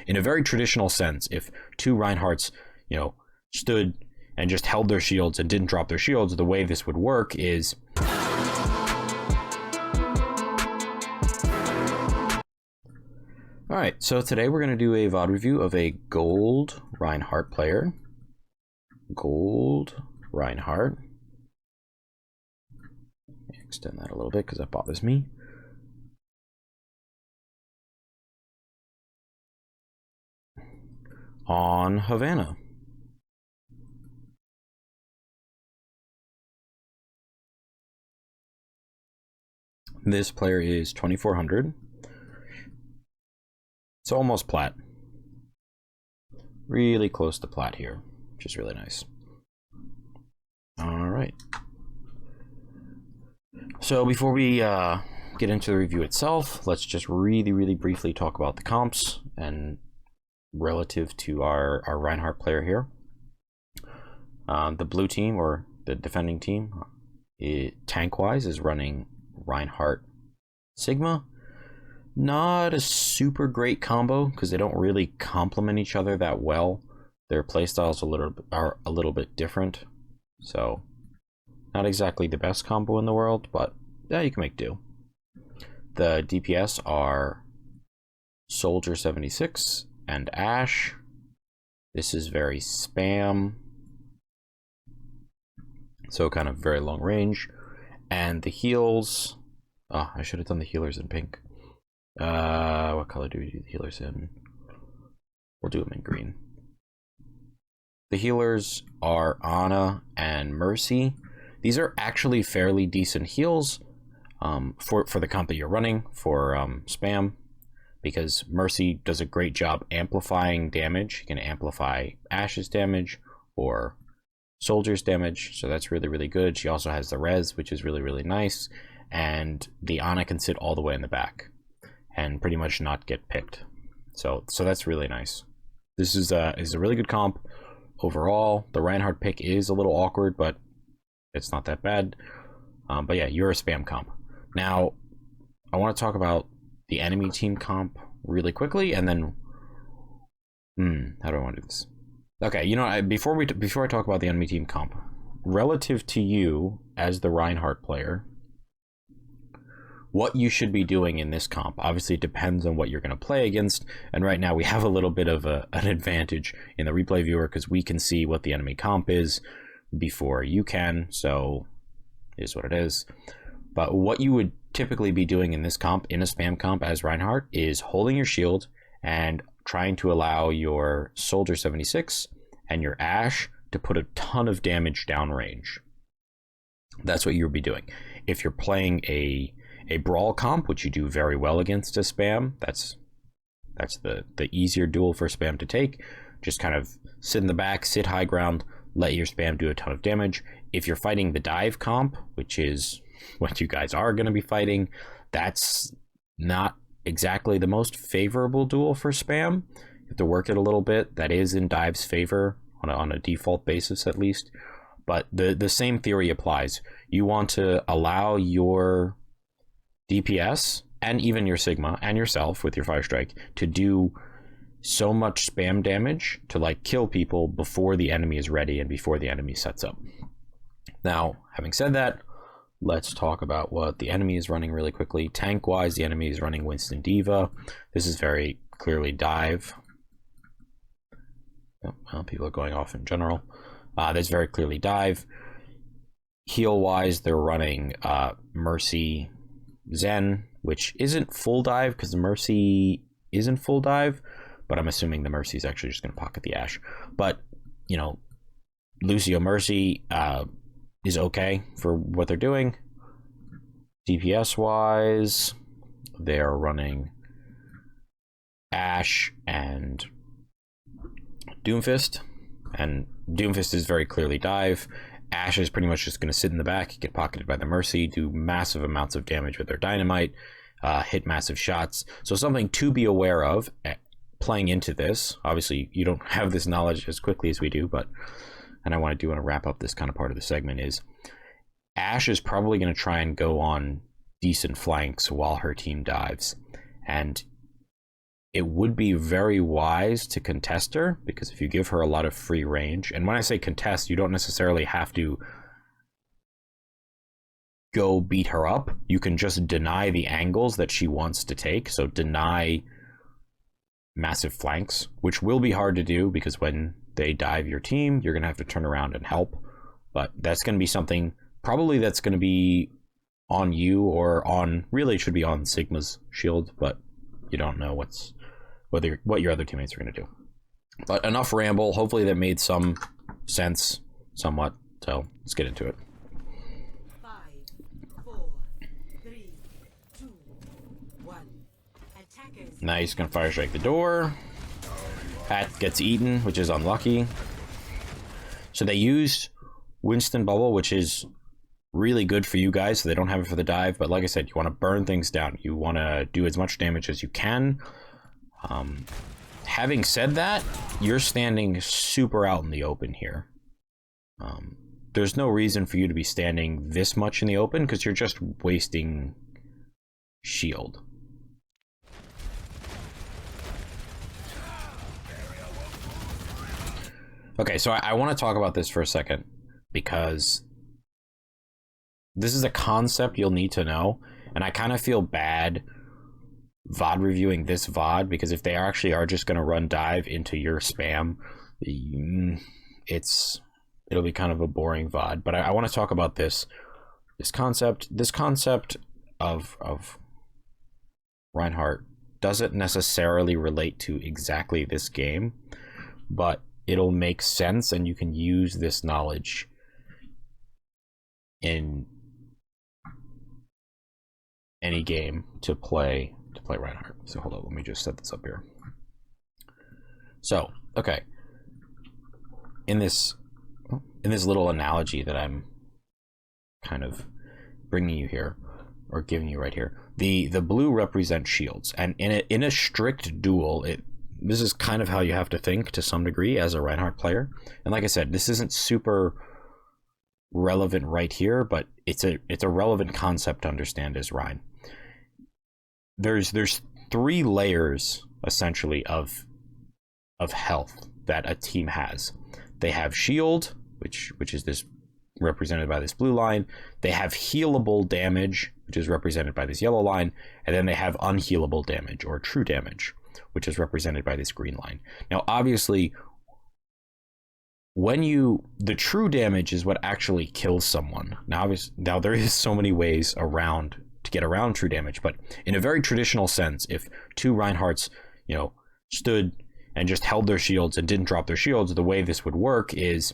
in a very traditional sense, if two Reinhardts, you know, stood and just held their shields and didn't drop their shields, the way this would work is alright, so today we're going to do a VOD review of a Gold Reinhardt player. Gold Reinhardt. Extend that a little bit because that bothers me. On Havana. This player is 2400. It's almost plat. Really close to plat here, which is really nice. All right. So before we get into the review itself, let's just really briefly talk about the comps and relative to our Reinhardt player here. The blue team, or the defending team, tank-wise is running Reinhardt Sigma. Not a super great combo because they don't really complement each other that well. Their playstyles are a little bit different, so not exactly the best combo in the world, but yeah, you can make do. The DPS are Soldier 76 and Ash. This is very spam, so kind of very long range. And the heals, oh, I should have done the healers in pink. What color do we do the healers in? We'll do them in green. The healers are Ana and Mercy. These are actually fairly decent heals for the comp that you're running for spam, because Mercy does a great job amplifying damage. You can amplify Ash's damage or Soldier's damage, so that's really good. She also has the res, which is really nice, and the Ana can sit all the way in the back and pretty much not get picked. So that's really nice. This is a really good comp overall. The Reinhardt pick is a little awkward, but it's not that bad. But yeah, you're a spam comp. Now, I want to talk about the enemy team comp really quickly, and then how do I want to do this? Okay, you know, before I talk about the enemy team comp, relative to you as the Reinhardt player, what you should be doing in this comp obviously depends on what you're going to play against, and right now we have a little bit of an advantage in the replay viewer because we can see what the enemy comp is before you can, so it is what it is. But what you would typically be doing in this comp, in a spam comp as Reinhardt, is holding your shield and trying to allow your Soldier 76 and your Ash to put a ton of damage downrange. That's what you would be doing. If you're playing a brawl comp, which you do very well against a spam, that's the easier duel for spam to take. Just kind of sit in the back, sit high ground, let your spam do a ton of damage. If you're fighting the dive comp, which is what you guys are going to be fighting, that's not exactly the most favorable duel for spam. You have to work it a little bit. That is in dive's favor on a default basis at least, but the same theory applies. You want to allow your DPS and even your Sigma and yourself with your Fire Strike to do so much spam damage to like kill people before the enemy is ready and before the enemy sets up. Now, having said that, let's talk about what the enemy is running really quickly. Tank wise, the enemy is running Winston Diva. This is very clearly dive. Well, people are going off in general. That's very clearly dive. Heal wise, they're running Mercy Zen, which isn't full dive because the Mercy isn't full dive, but I'm assuming the Mercy is actually just going to pocket the Ash. But, you know, Lucio Mercy is okay for what they're doing. DPS wise, they are running Ash and Doomfist, and Doomfist is very clearly dive. Ash is pretty much just going to sit in the back, get pocketed by the Mercy, do massive amounts of damage with their dynamite, hit massive shots. So something to be aware of playing into this. Obviously, you don't have this knowledge as quickly as we do, but, and I want to wrap up this kind of part of the segment, is Ash is probably going to try and go on decent flanks while her team dives. And it would be very wise to contest her, because if you give her a lot of free range, and when I say contest, you don't necessarily have to go beat her up. You can just deny the angles that she wants to take. So deny massive flanks, which will be hard to do because when they dive your team, you're going to have to turn around and help. But that's going to be something probably that's going to be on you, or on, really it should be on Sigma's shield, but you don't know what your other teammates are going to do. But enough ramble. Hopefully that made some sense somewhat. So let's get into it. 5, 4, 3, 2, 1. Attackers. Nice, gonna fire strike the door. Pat gets eaten, which is unlucky. So they used Winston Bubble, which is really good for you guys, so they don't have it for the dive. But like I said, you want to burn things down. You want to do as much damage as you can. Having said that, you're standing super out in the open here. There's no reason for you to be standing this much in the open because you're just wasting shield. Okay, so I want to talk about this for a second because this is a concept you'll need to know, and I kind of feel bad VOD reviewing this VOD because if they actually are just going to run dive into your spam, it'll be kind of a boring VOD. But I want to talk about this concept of Reinhardt doesn't necessarily relate to exactly this game, but it'll make sense, and you can use this knowledge in any game to play Reinhardt. So hold on, let me just set this up here. So, okay. In this little analogy that I'm kind of bringing you here, or giving you right here, the blue represents shields, and in a strict duel, this is kind of how you have to think to some degree as a Reinhardt player. And like I said, this isn't super relevant right here, but it's a relevant concept to understand as Rein. There's 3 layers essentially of health that a team has. They have shield, which is this represented by this blue line. They have healable damage, which is represented by this yellow line, and then they have unhealable damage, or true damage, which is represented by this green line. Now, obviously, the true damage is what actually kills someone. Now there is so many ways to get around true damage, but in a very traditional sense, if 2 Reinhardts, stood and just held their shields and didn't drop their shields, the way this would work is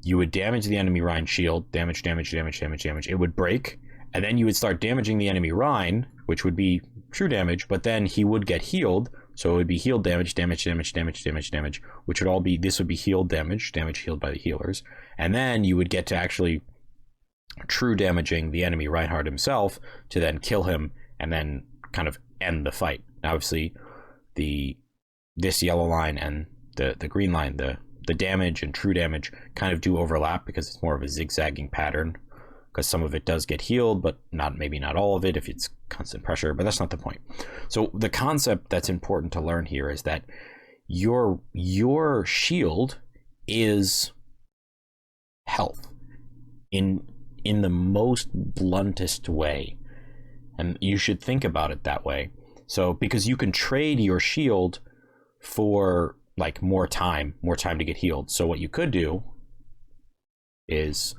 you would damage the enemy Rein shield, damage, it would break, and then you would start damaging the enemy Rein, which would be true damage, but then he would get healed, so it would be healed damage, which would all be, this would be healed damage healed by the healers, and then you would get to actually true damaging the enemy Reinhardt himself to then kill him and then kind of end the fight. Now, obviously, this yellow line and the green line, the damage and true damage kind of do overlap because it's more of a zigzagging pattern, because some of it does get healed, but maybe not all of it if it's constant pressure, but that's not the point. So the concept that's important to learn here is that your shield is health in the most bluntest way, and you should think about it that way. So because you can trade your shield for like more time to get healed. So what you could do is,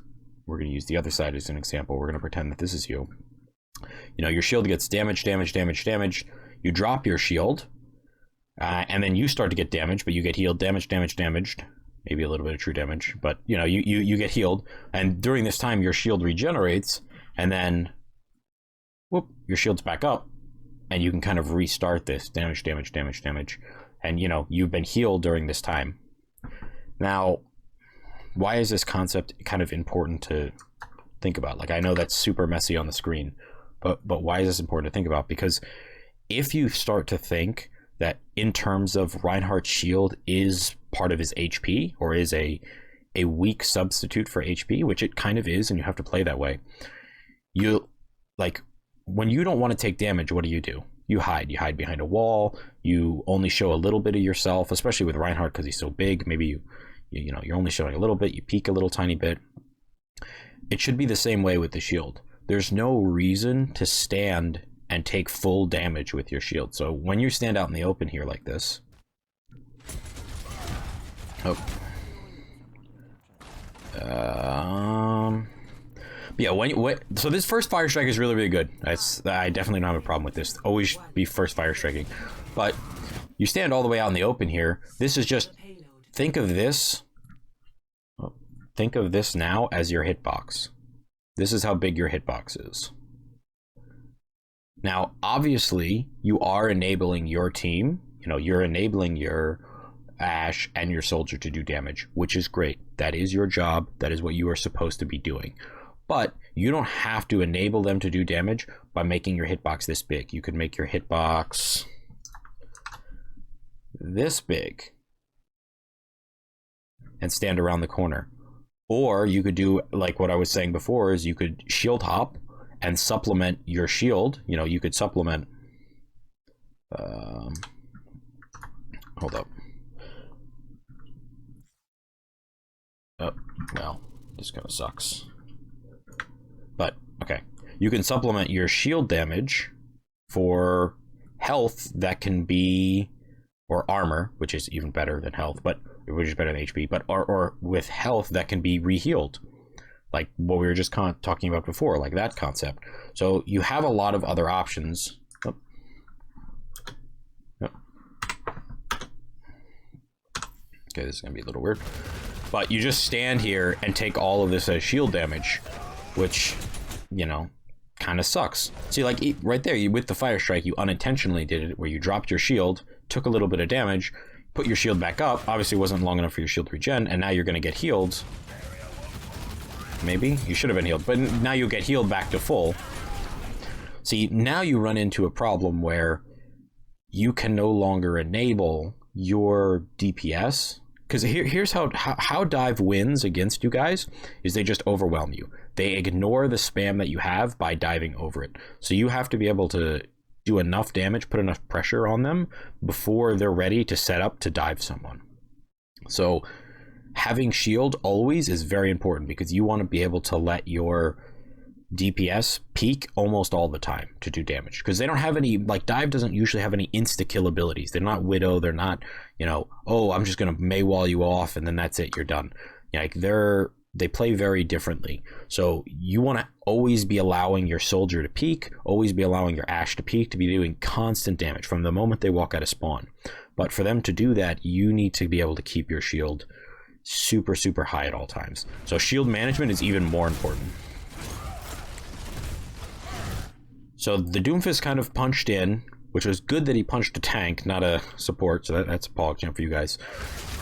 we're going to use the other side as an example. We're going to pretend that this is you. Your shield gets damaged. You drop your shield, and then you start to get damaged, but you get healed, damaged. Maybe a little bit of true damage, but you get healed. And during this time, your shield regenerates, and then, whoop, your shield's back up, and you can kind of restart this damage. And you've been healed during this time. Now, why is this concept kind of important to think about? Like, I know that's super messy on the screen, but why is this important to think about? Because if you start to think that in terms of Reinhardt's shield is part of his HP, or is a weak substitute for HP, which it kind of is, and you have to play that way, when you don't want to take damage, what do? you hide. You hide behind a wall. You only show a little bit of yourself, especially with Reinhardt because he's so big. Maybe you're only showing a little bit. You peek a little tiny bit. It should be the same way with the shield. There's no reason to stand and take full damage with your shield. So when you stand out in the open here like this, yeah, so this first fire strike is really, really good. I definitely don't have a problem with this. Always be first fire striking. But you stand all the way out in the open here. This is just, think of this now as your hitbox. This is how big your hitbox is. Now, obviously, you are enabling your team. You're enabling your Ashe and your soldier to do damage, which is great. That is your job. That is what you are supposed to be doing. But you don't have to enable them to do damage by making your hitbox this big. You could make your hitbox this big and stand around the corner. Or you could do like what I was saying before, is you could shield hop and supplement your shield. You could supplement hold up. Oh, well, this kind of sucks. But, okay. You can supplement your shield damage for health that can be, or armor, which is even better than health, but which is better than HP, but or with health that can be re-healed. Like what we were just talking about before, like that concept. So you have a lot of other options. Oh. Oh. Okay, this is going to be a little weird. But you just stand here and take all of this as shield damage, which, kind of sucks. See, like right there, with the fire strike, you unintentionally did it where you dropped your shield, took a little bit of damage, put your shield back up. Obviously, it wasn't long enough for your shield to regen, and now you're going to get healed. Maybe? You should have been healed, but now you'll get healed back to full. See, now you run into a problem where you can no longer enable your DPS. Because here's how dive wins against you guys, is they just overwhelm you. They ignore the spam that you have by diving over it. So you have to be able to do enough damage, put enough pressure on them before they're ready to set up to dive someone. So having shield always is very important, because you want to be able to let your DPS peak almost all the time to do damage, because they don't have any, like, dive doesn't usually have any insta kill abilities. They're not Widow, they're not, oh, I'm just gonna Maywall you off and then that's it, you're done. Like, they play very differently. So you want to always be allowing your soldier to peak, always be allowing your Ashe to peak, to be doing constant damage from the moment they walk out of spawn. But for them to do that, you need to be able to keep your shield super, super high at all times. So shield management is even more important. So the Doomfist kind of punched in, which was good that he punched a tank, not a support. So that's a pog jump for you guys.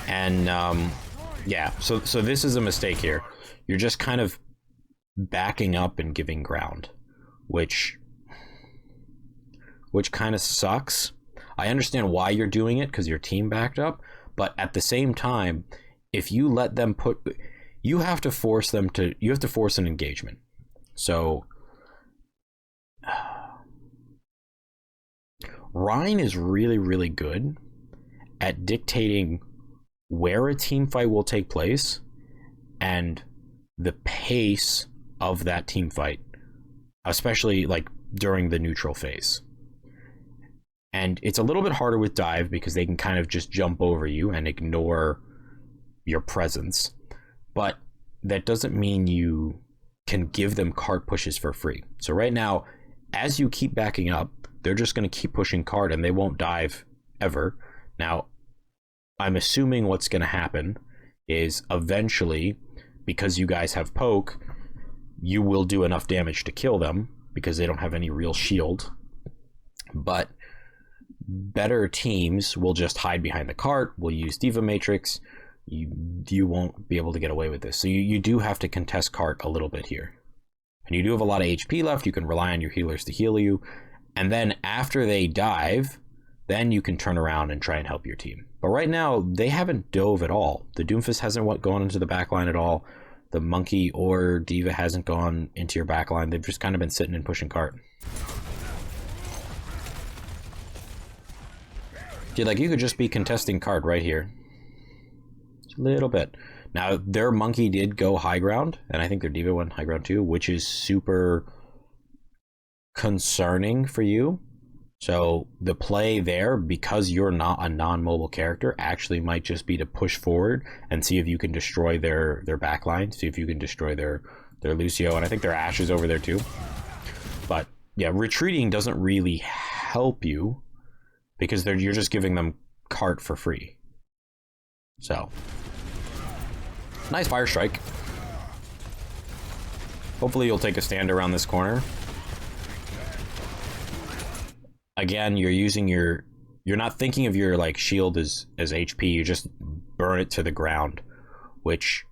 And yeah, so this is a mistake here. You're just kind of backing up and giving ground, which kind of sucks. I understand why you're doing it, because your team backed up, but at the same time, if you let them you have to force them to, you have to force an engagement. So Rein is really, really good at dictating where a team fight will take place and the pace of that team fight, especially like during the neutral phase. And it's a little bit harder with dive because they can kind of just jump over you and ignore your presence, but that doesn't mean you can give them cart pushes for free. So right now, as you keep backing up, they're just going to keep pushing cart and they won't dive ever. Now, I'm assuming what's going to happen is eventually, because you guys have poke, you will do enough damage to kill them because they don't have any real shield. But better teams will just hide behind the cart, will use Diva Matrix. You won't be able to get away with this. So you do have to contest cart a little bit here. And you do have a lot of HP left. You can rely on your healers to heal you. And then after they dive, then you can turn around and try and help your team. But right now, they haven't dove at all. The Doomfist hasn't gone into the backline at all. The Monkey or Diva hasn't gone into your backline. They've just kind of been sitting and pushing cart. See, like, you could just be contesting card right here. Just a little bit. Now, their monkey did go high ground, and I think their diva went high ground too, which is super concerning for you. So the play there, because you're not a non-mobile character, actually might just be to push forward and see if you can destroy their backline, see if you can destroy their Lucio, and I think their Ashe is over there too. But yeah, retreating doesn't really help you because you're just giving them cart for free. So nice fire strike. Hopefully you'll take a stand around this corner. Again, you're not thinking of your like shield as HP. You just burn it to the ground, which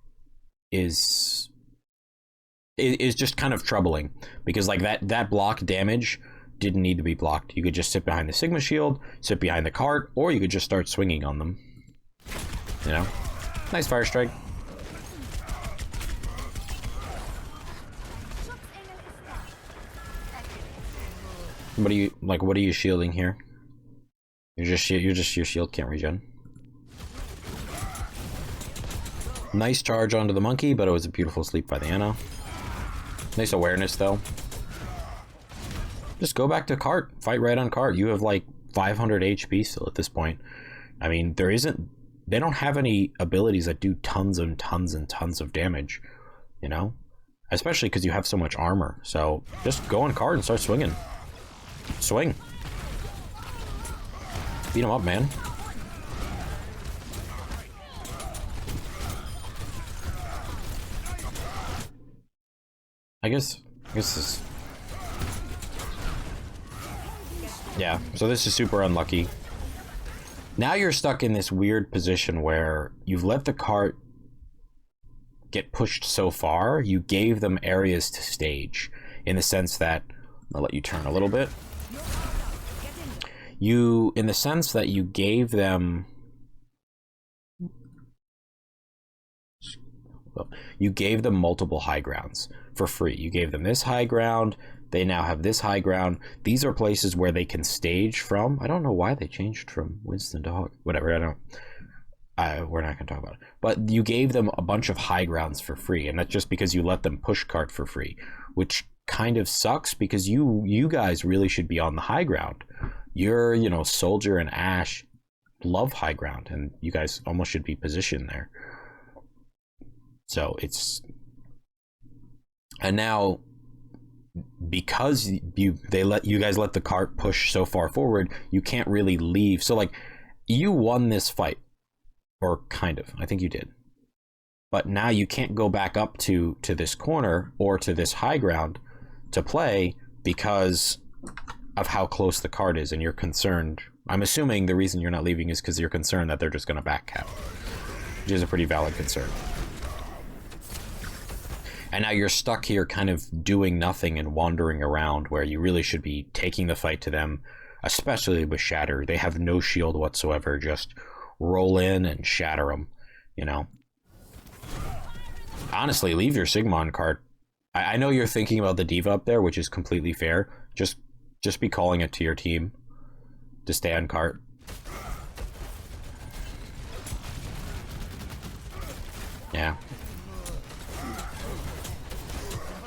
is just kind of troubling because like that block damage didn't need to be blocked. You could just sit behind the Sigma shield, sit behind the cart, or you could just start swinging on them. You know, nice fire strike. What are you shielding here? Your shield can't regen. Nice charge onto the monkey, but it was a beautiful sleep by the Ana. Nice awareness though. Just go back to cart. Fight right on cart. You have like 500 HP still at this point. I mean, they don't have any abilities that do tons and tons and tons of damage, you know? Especially because you have so much armor. So just go on cart and start swinging. Swing. Beat him up, man. I guess this... Yeah, so this is super unlucky. Now you're stuck in this weird position where you've let the cart get pushed so far, you gave them areas to stage, in the sense that... I'll let you turn a little bit. In the sense that you gave them multiple high grounds for free. You gave them this high ground, they now have this high ground. These are places where they can stage from. I don't know why they changed from Winston to Hawk. Whatever, I don't. We're not going to talk about it. But you gave them a bunch of high grounds for free, and that's just because you let them push cart for free, which kind of sucks because you guys really should be on the high ground. You're, Soldier and Ashe love high ground, and you guys almost should be positioned there. So and now because you guys let the cart push so far forward, you can't really leave. So like, you won this fight, or kind of. I think you did. But now you can't go back up to this corner or to this high ground to play because of how close the card is, and you're concerned. I'm assuming the reason you're not leaving is because you're concerned that they're just going to back cap, which is a pretty valid concern. And now you're stuck here kind of doing nothing and wandering around where you really should be taking the fight to them, especially with Shatter. They have no shield whatsoever. Just roll in and shatter them, Honestly, leave your Sigma on cart. I know you're thinking about the diva up there, which is completely fair. Just be calling it to your team to stay on cart. Yeah.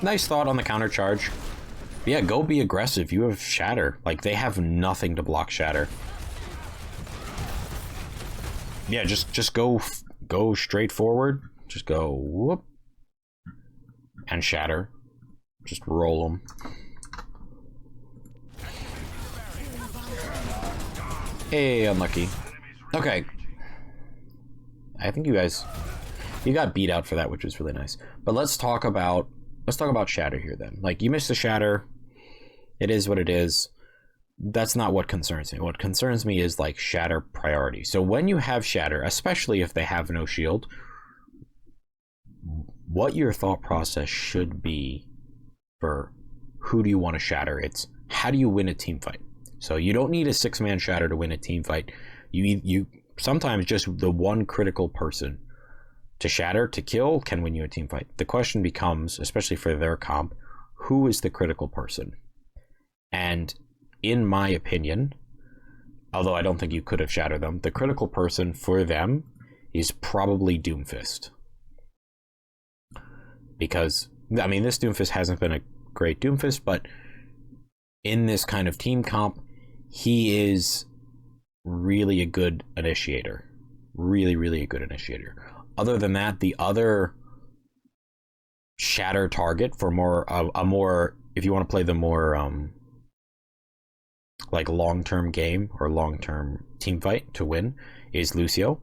Nice thought on the counter charge. But yeah, go be aggressive. You have Shatter. Like, they have nothing to block Shatter. Yeah, just go straight forward. Just go whoop and Shatter. Just roll them. Hey, unlucky. Okay. I think you got beat out for that, which was really nice. But let's talk about Shatter here then. Like, you missed the Shatter. It is what it is. That's not what concerns me. What concerns me is like Shatter priority. So when you have Shatter, especially if they have no shield, what your thought process should be for who do you want to Shatter? It's how do you win a team fight? So you don't need a 6-man Shatter to win a team fight. You sometimes just the one critical person to Shatter to kill can win you a team fight. The question becomes, especially for their comp, who is the critical person? And in my opinion, although I don't think you could have shattered them. The critical person for them is probably Doomfist. Because, I mean, this Doomfist hasn't been a great Doomfist, but in this kind of team comp, he is really a good initiator. Really, really a good initiator. Other than that, the other shatter target for more, a more, if you want to play the more, like long-term game or long-term team fight to win, is Lucio.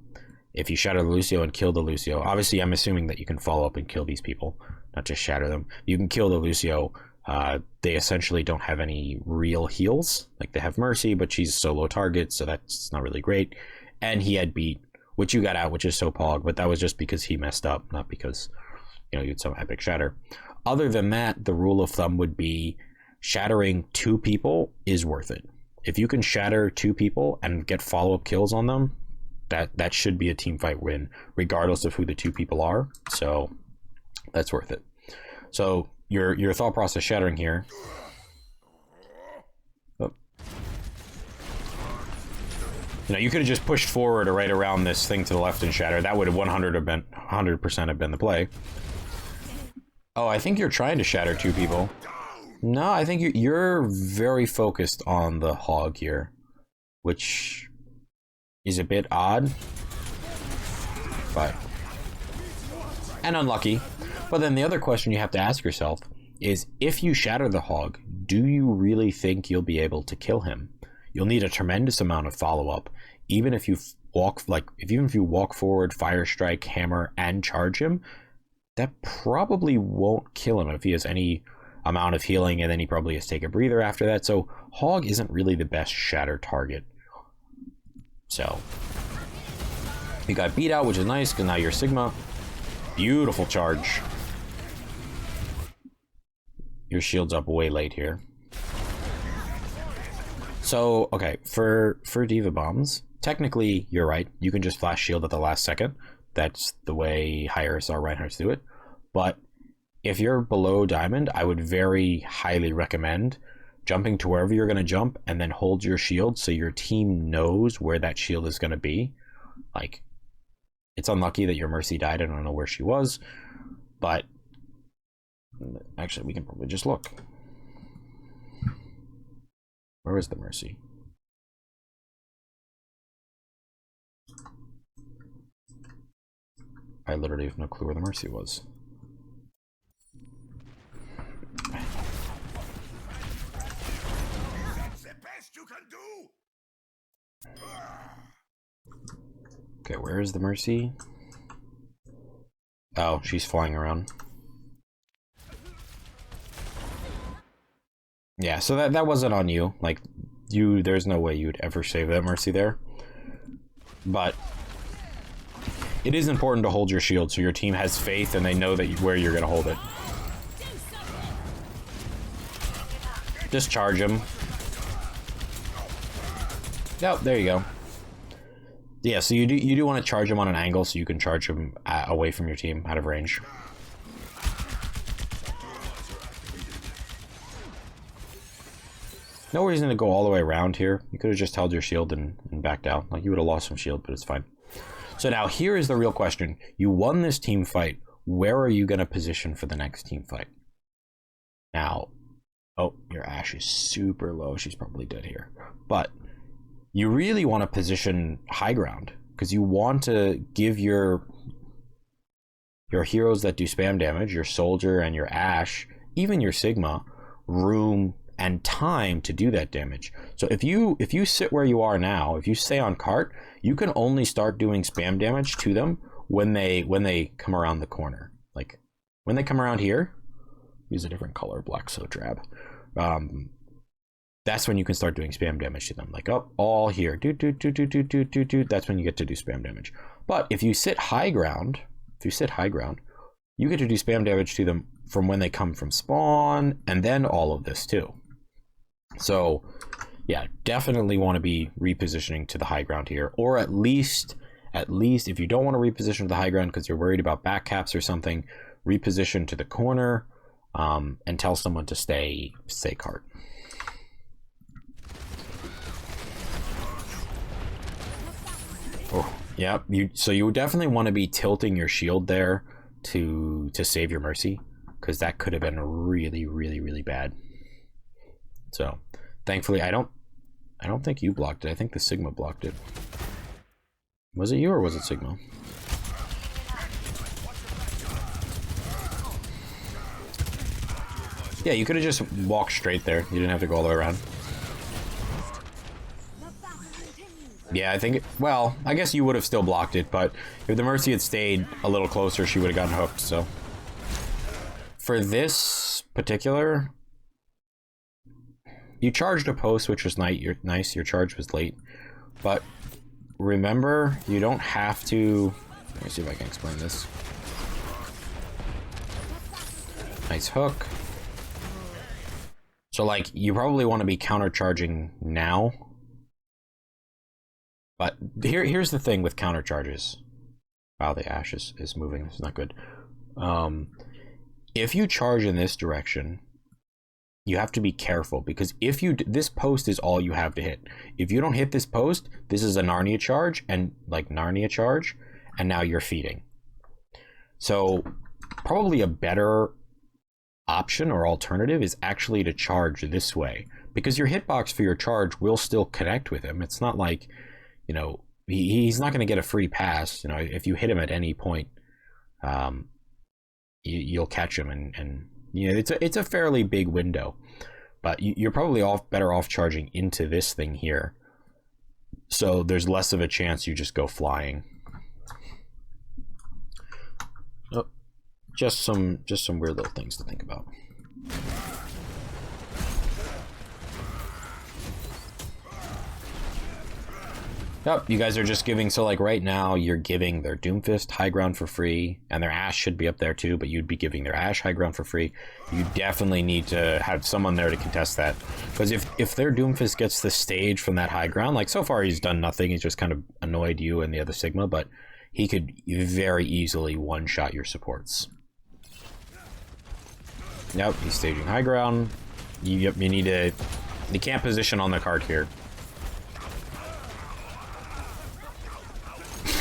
If you shatter the Lucio and kill the Lucio, obviously I'm assuming that you can follow up and kill these people, not just shatter them. You can kill the Lucio. They essentially don't have any real heals. Like, they have Mercy, but she's a solo target, so that's not really great. And he had beat, which you got out, which is so pog, but that was just because he messed up, not because, you know, you had some epic shatter. Other than that, the rule of thumb would be shattering 2 people is worth it. If you can shatter 2 people and get follow-up kills on them, that should be a team fight win, regardless of who the 2 people are. So that's worth it. So your thought process shattering here. Oh. You know, you could have just pushed forward or right around this thing to the left and shatter. That would have 100% have been the play. Oh, I think you're trying to shatter 2 people. No, I think you're very focused on the hog here, which is a bit odd, but and unlucky. But then the other question you have to ask yourself is, if you shatter the hog, do you really think you'll be able to kill him? You'll need a tremendous amount of follow-up, even if you walk forward, fire strike, hammer, and charge him. That probably won't kill him if he has any amount of healing, and then he probably has to take a breather after that. So hog isn't really the best shatter target. So you got beat out, which is nice, because now you're Sigma. Beautiful charge. Your shield's up way late here. So, okay, for Diva Bombs, technically you're right. You can just flash shield at the last second. That's the way higher SR Reinhardts do it. But if you're below Diamond, I would very highly recommend jumping to wherever you're going to jump and then hold your shield so your team knows where that shield is going to be. Like, it's unlucky that your Mercy died. I don't know where she was, but actually we can probably just look. Where is the Mercy? I literally have no clue where the Mercy was. You can do. Okay, where is the Mercy? Oh, she's flying around. Yeah, so that wasn't on you. Like, there's no way you'd ever save that Mercy there. But it is important to hold your shield so your team has faith and they know that where you're going to hold it. Just charge him. Yep, there you go. Yeah, so you do want to charge him on an angle so you can charge him away from your team, out of range. No reason to go all the way around here. You could have just held your shield and backed out. Like, you would have lost some shield, but it's fine. So now here is the real question. You won this team fight. Where are you going to position for the next team fight? Now, oh, your Ashe is super low. She's probably dead here. But you really want to position high ground, because you want to give your heroes that do spam damage, your Soldier and your Ashe, even your Sigma, room and time to do that damage. So if you sit where you are now, if you stay on cart, you can only start doing spam damage to them when they come around the corner. Like, when they come around here, use a different color, black so drab. That's when you can start doing spam damage to them. Like, oh, all here, do. That's when you get to do spam damage. But if you sit high ground, you get to do spam damage to them from when they come from spawn, and then all of this too. So, yeah, definitely want to be repositioning to the high ground here, or at least if you don't want to reposition to the high ground because you're worried about back caps or something, reposition to the corner, and tell someone to stay cart. Oh, yeah. So you definitely want to be tilting your shield there to save your mercy, because that could have been really, really, really bad. So, thankfully, I don't think you blocked it. I think the Sigma blocked it. Was it you or was it Sigma? Yeah, you could have just walked straight there. You didn't have to go all the way around. Yeah, I think, well, I guess you would have still blocked it, but if the Mercy had stayed a little closer, she would have gotten hooked, so. For this particular, you charged a post, which was nice. Your charge was late. But remember, you don't have to... Let me see if I can explain this. Nice hook. So, like, you probably want to be countercharging now. But here's the thing with countercharges. Wow, the Ash is moving. It's not good. If you charge in this direction, you have to be careful, because if you this post is all you have to hit. If you don't hit this post, this is a Narnia charge, and now you're feeding. So probably a better option or alternative is actually to charge this way, because your hitbox for your charge will still connect with him. It's not like, you know, he's not going to get a free pass. You know, if you hit him at any point, you'll catch him, and you know, it's a fairly big window. But you're probably better off charging into this thing here, so there's less of a chance you just go flying. Oh, just some weird little things to think about. Yep, you guys are just giving, so like right now you're giving their Doomfist high ground for free, and their Ashe should be up there too, but you'd be giving their Ashe high ground for free. You definitely need to have someone there to contest that, because if their Doomfist gets the stage from that high ground, like so far he's done nothing, he's just kind of annoyed you and the other Sigma, but he could very easily one-shot your supports. Yep, he's staging high ground. You need to... You can't position on the card here.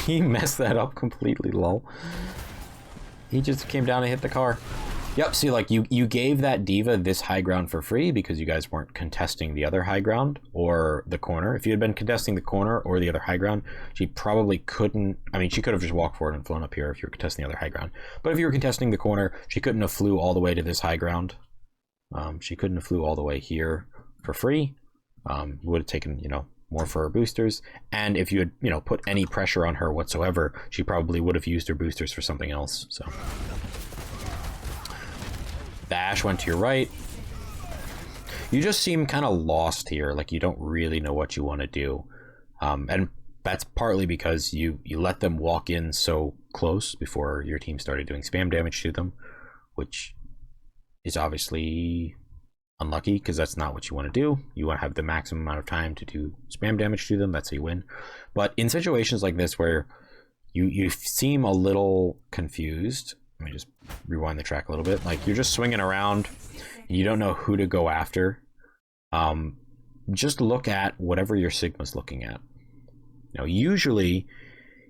He messed that up completely, lol. He just came down and hit the car. Yep, see, like, you gave that diva this high ground for free because you guys weren't contesting the other high ground or the corner. If you had been contesting the corner or the other high ground, she probably couldn't... I mean, she could have just walked forward and flown up here if you were contesting the other high ground. But if you were contesting the corner, she couldn't have flew all the way to this high ground. She couldn't have flew all the way here for free. Would have taken, you know, more for her boosters, and if you had, you know, put any pressure on her whatsoever, she probably would have used her boosters for something else. So the Ashe went to your right. You just seem kind of lost here, like you don't really know what you want to do, and that's partly because you let them walk in so close before your team started doing spam damage to them, which is obviously unlucky, because that's not what you want to do. You want to have the maximum amount of time to do spam damage to them. That's how you win. But in situations like this where you seem a little confused, let me just rewind the track a little bit. Like, you're just swinging around and you don't know who to go after. Just look at whatever your Sigma's looking at. You know, usually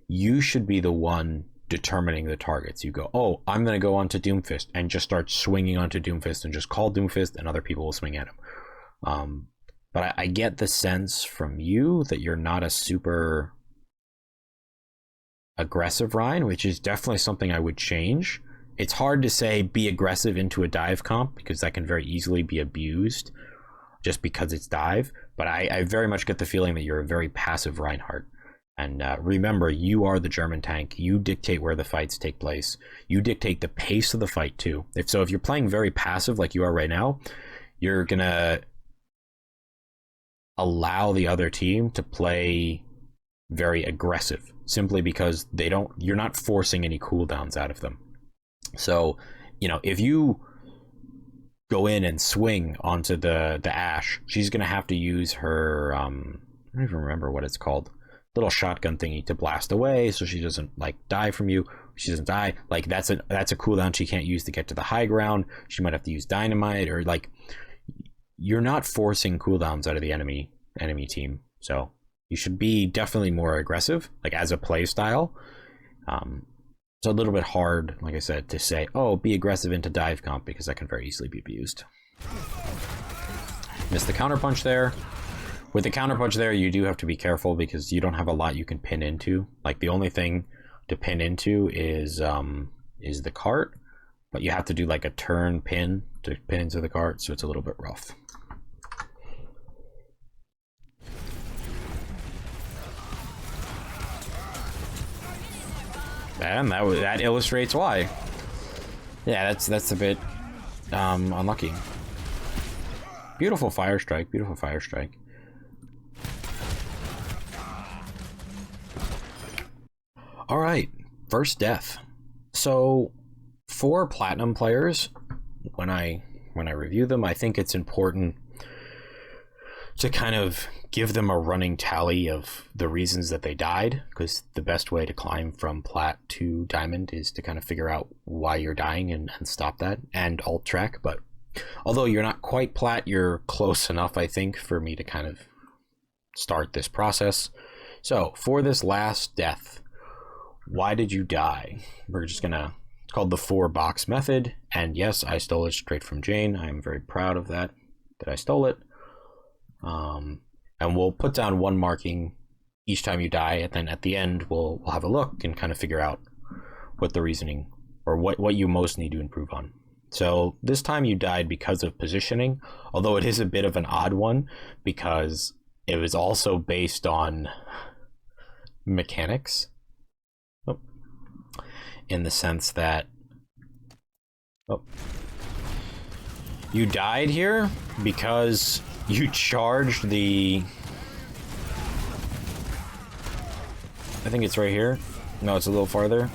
you should be the one determining the targets. You go, oh, I'm going to go onto Doomfist, and just start swinging onto Doomfist and just call Doomfist, and other people will swing at him. But I get the sense from you that you're not a super aggressive Ryan, which is definitely something I would change. It's hard to say be aggressive into a dive comp, because that can very easily be abused just because it's dive. But I very much get the feeling that you're a very passive Reinhardt. And remember, you are the German tank. You dictate where the fights take place. You dictate the pace of the fight too. If you're playing very passive like you are right now, you're gonna allow the other team to play very aggressive, simply because you're not forcing any cooldowns out of them. So, you know, if you go in and swing onto the Ashe, she's gonna have to use her I don't even remember what it's called, little shotgun thingy, to blast away so she doesn't like die from you. She doesn't die, like that's a cooldown she can't use to get to the high ground. She might have to use dynamite, or like, you're not forcing cooldowns out of the enemy team. So You should be definitely more aggressive, like as a play style. It's a little bit hard, like I said, to say, oh, be aggressive into dive comp, because that can very easily be abused. Missed the counterpunch there. With the counterpunch there, you do have to be careful because you don't have a lot you can pin into. Like, the only thing to pin into is the cart, but you have to do like a turn pin to pin into the cart, so it's a little bit rough. And that illustrates why. Yeah, that's a bit unlucky. Beautiful fire strike, beautiful fire strike. All right, first death. So for platinum players, when I review them, I think it's important to kind of give them a running tally of the reasons that they died, because the best way to climb from plat to diamond is to kind of figure out why you're dying and stop that, and alt track. But although you're not quite plat, you're close enough, I think, for me to kind of start this process. So for this last death, why did you die? We're just gonna, it's called the 4-box method, and yes, I stole it straight from Jane. I'm very proud of that I stole it. And we'll put down 1 marking each time you die, and then at the end we'll have a look and kind of figure out what the reasoning, or what you most need to improve on. So this time you died because of positioning, although it is a bit of an odd one because it was also based on mechanics, in the sense that you died here because you charged the, I think it's right here. No, it's a little farther.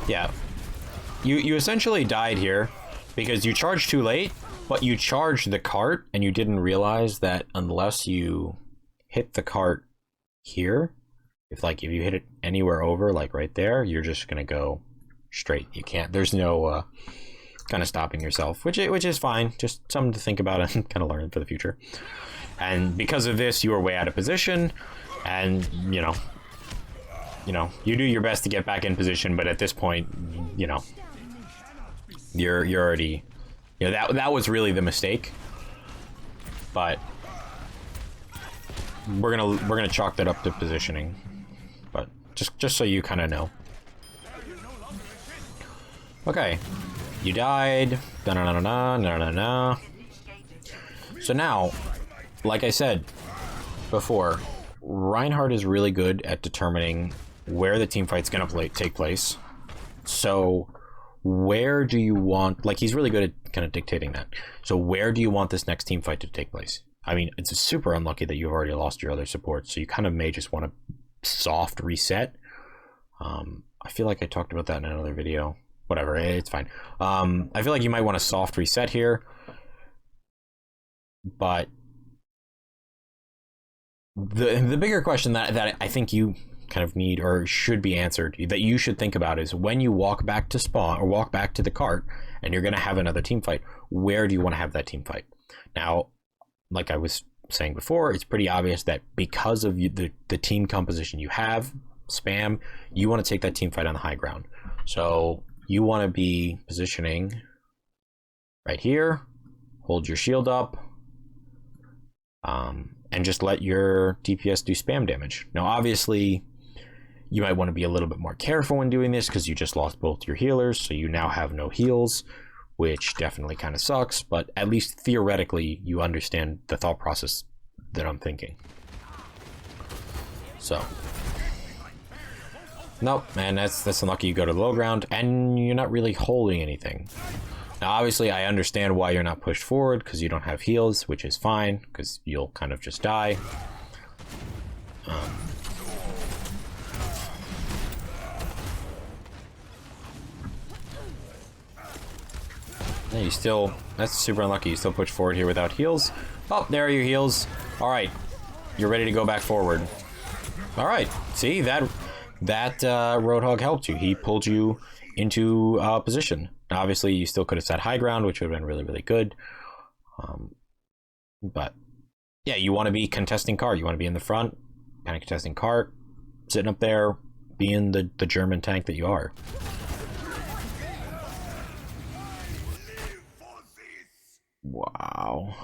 Yeah. You essentially died here because you charged too late, but you charged the cart and you didn't realize that unless you hit the cart here, if you hit it anywhere over, like right there, you're just gonna go straight. You can't, there's no kind of stopping yourself, which is fine, just something to think about and kind of learn for the future. And because of this, you were way out of position, and you do your best to get back in position, but at this point, you're already, that was really the mistake. But we're gonna chalk that up to positioning, but just so you kind of know. Okay. You died. Da-na-na-na-na-na-na-na. So now, like I said before, Reinhardt is really good at determining where the team fight's going to take place. So where do you want... he's really good at kind of dictating that. So where do you want this next team fight to take place? I mean, it's super unlucky that you've already lost your other support, so you kind of may just want a soft reset. I feel like I talked about that in another video. Whatever, it's fine. I feel like you might want a soft reset here, but the bigger question that I think you kind of need, or should be answered, that you should think about, is when you walk back to spawn or walk back to the cart and you're going to have another team fight, where do you want to have that team fight? Now, like I was saying before, it's pretty obvious that because of the team composition you have, spam, you want to take that team fight on the high ground. So you want to be positioning right here, hold your shield up, and just let your DPS do spam damage. Now, obviously, you might want to be a little bit more careful when doing this because you just lost both your healers, so you now have no heals, which definitely kind of sucks, but at least theoretically, you understand the thought process that I'm thinking. So... nope, man, that's unlucky. You go to the low ground, and you're not really holding anything. Now, obviously, I understand why you're not pushed forward, because you don't have heals, which is fine, because you'll kind of just die. Yeah, you still, that's super unlucky. You still push forward here without heals. Oh, there are your heals. All right, you're ready to go back forward. All right, see, that Roadhog helped you. He pulled you into position. Now, obviously, you still could have set high ground, which would have been really, really good. But Yeah, you want to be contesting cart. You want to be in the front, kind of contesting cart, sitting up there, being the German tank that you are. Wow.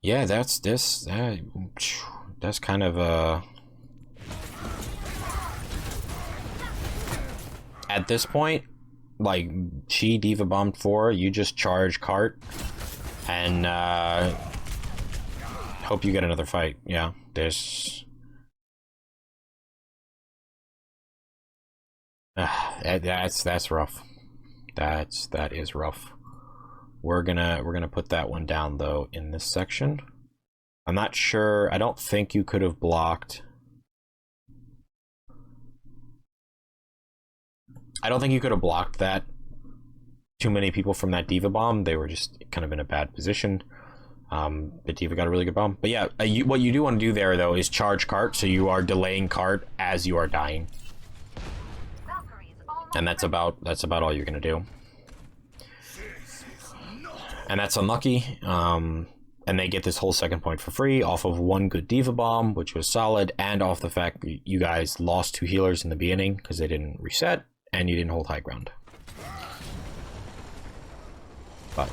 Yeah, that's kind of at this point, like, she diva bombed 4, you just charge cart and hope you get another fight. Yeah, there's that's rough. That is rough. We're gonna put that one down though in this section. I'm not sure. I don't think you could have blocked. I don't think you could have blocked that. Too many people from that diva bomb. They were just kind of in a bad position. The diva got a really good bomb. But yeah, what you do want to do there though is charge cart, so you are delaying cart as you are dying. And that's about all you're gonna do. And that's unlucky. And they get this whole second point for free off of one good diva bomb, which was solid, and off the fact that you guys lost 2 healers in the beginning because they didn't reset and you didn't hold high ground. But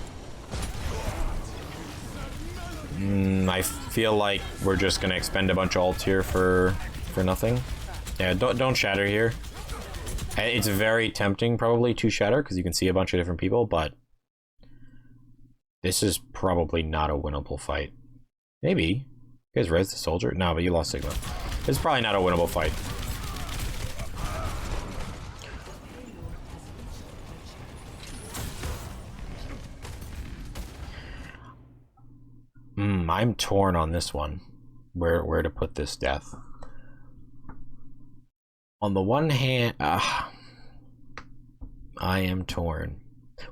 I feel like we're just gonna expend a bunch of ults here for nothing. Yeah, don't shatter here. It's very tempting probably to shatter because you can see a bunch of different people, but this is probably not a winnable fight. Maybe. You guys res the soldier? No, but you lost Sigma. It's probably not a winnable fight. I'm torn on this one. Where to put this death. On the one hand, I am torn.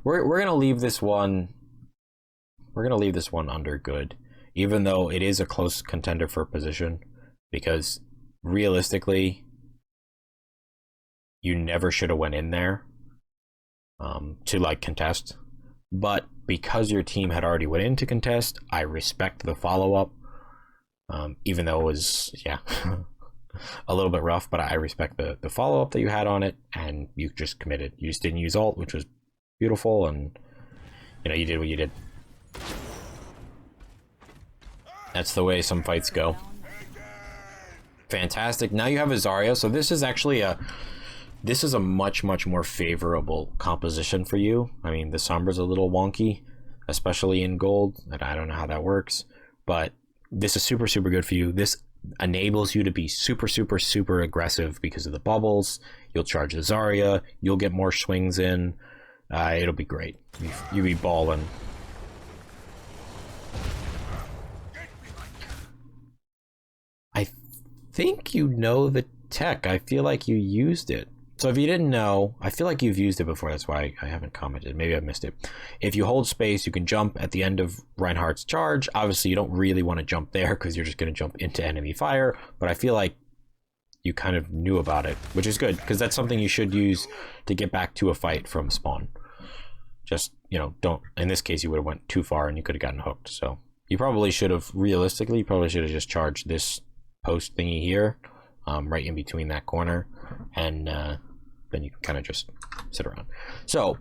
We're gonna leave this one. We're gonna leave this one under good, even though it is a close contender for position, because realistically, you never should have went in there to like contest. But because your team had already went into contest, I respect the follow-up, even though it was, yeah, a little bit rough, but I respect the follow-up that you had on it, and you just committed. You just didn't use ult, which was beautiful, and you know, you did what you did. That's the way some fights go. Fantastic. Now you have a Zarya, so this is actually a much more favorable composition for you. I mean, the Sombra's a little wonky, especially in gold, and I don't know how that works, but this is super good for you. This enables you to be super aggressive because of the bubbles. You'll charge the Zarya, you'll get more swings in. It'll be great. You'll be balling. I think you know the tech. I feel like you used it. So if you didn't know, I feel like you've used it before. That's why I haven't commented. Maybe I missed it. If you hold space, you can jump at the end of Reinhardt's charge. Obviously, you don't really want to jump there because you're just going to jump into enemy fire. But I feel like you kind of knew about it, which is good because that's something you should use to get back to a fight from spawn. Just, you know, don't. In this case, you would have went too far and you could have gotten hooked. So you probably should have, realistically, you probably should have just charged this post thingy here, right in between that corner, and then you can kind of just sit around. So,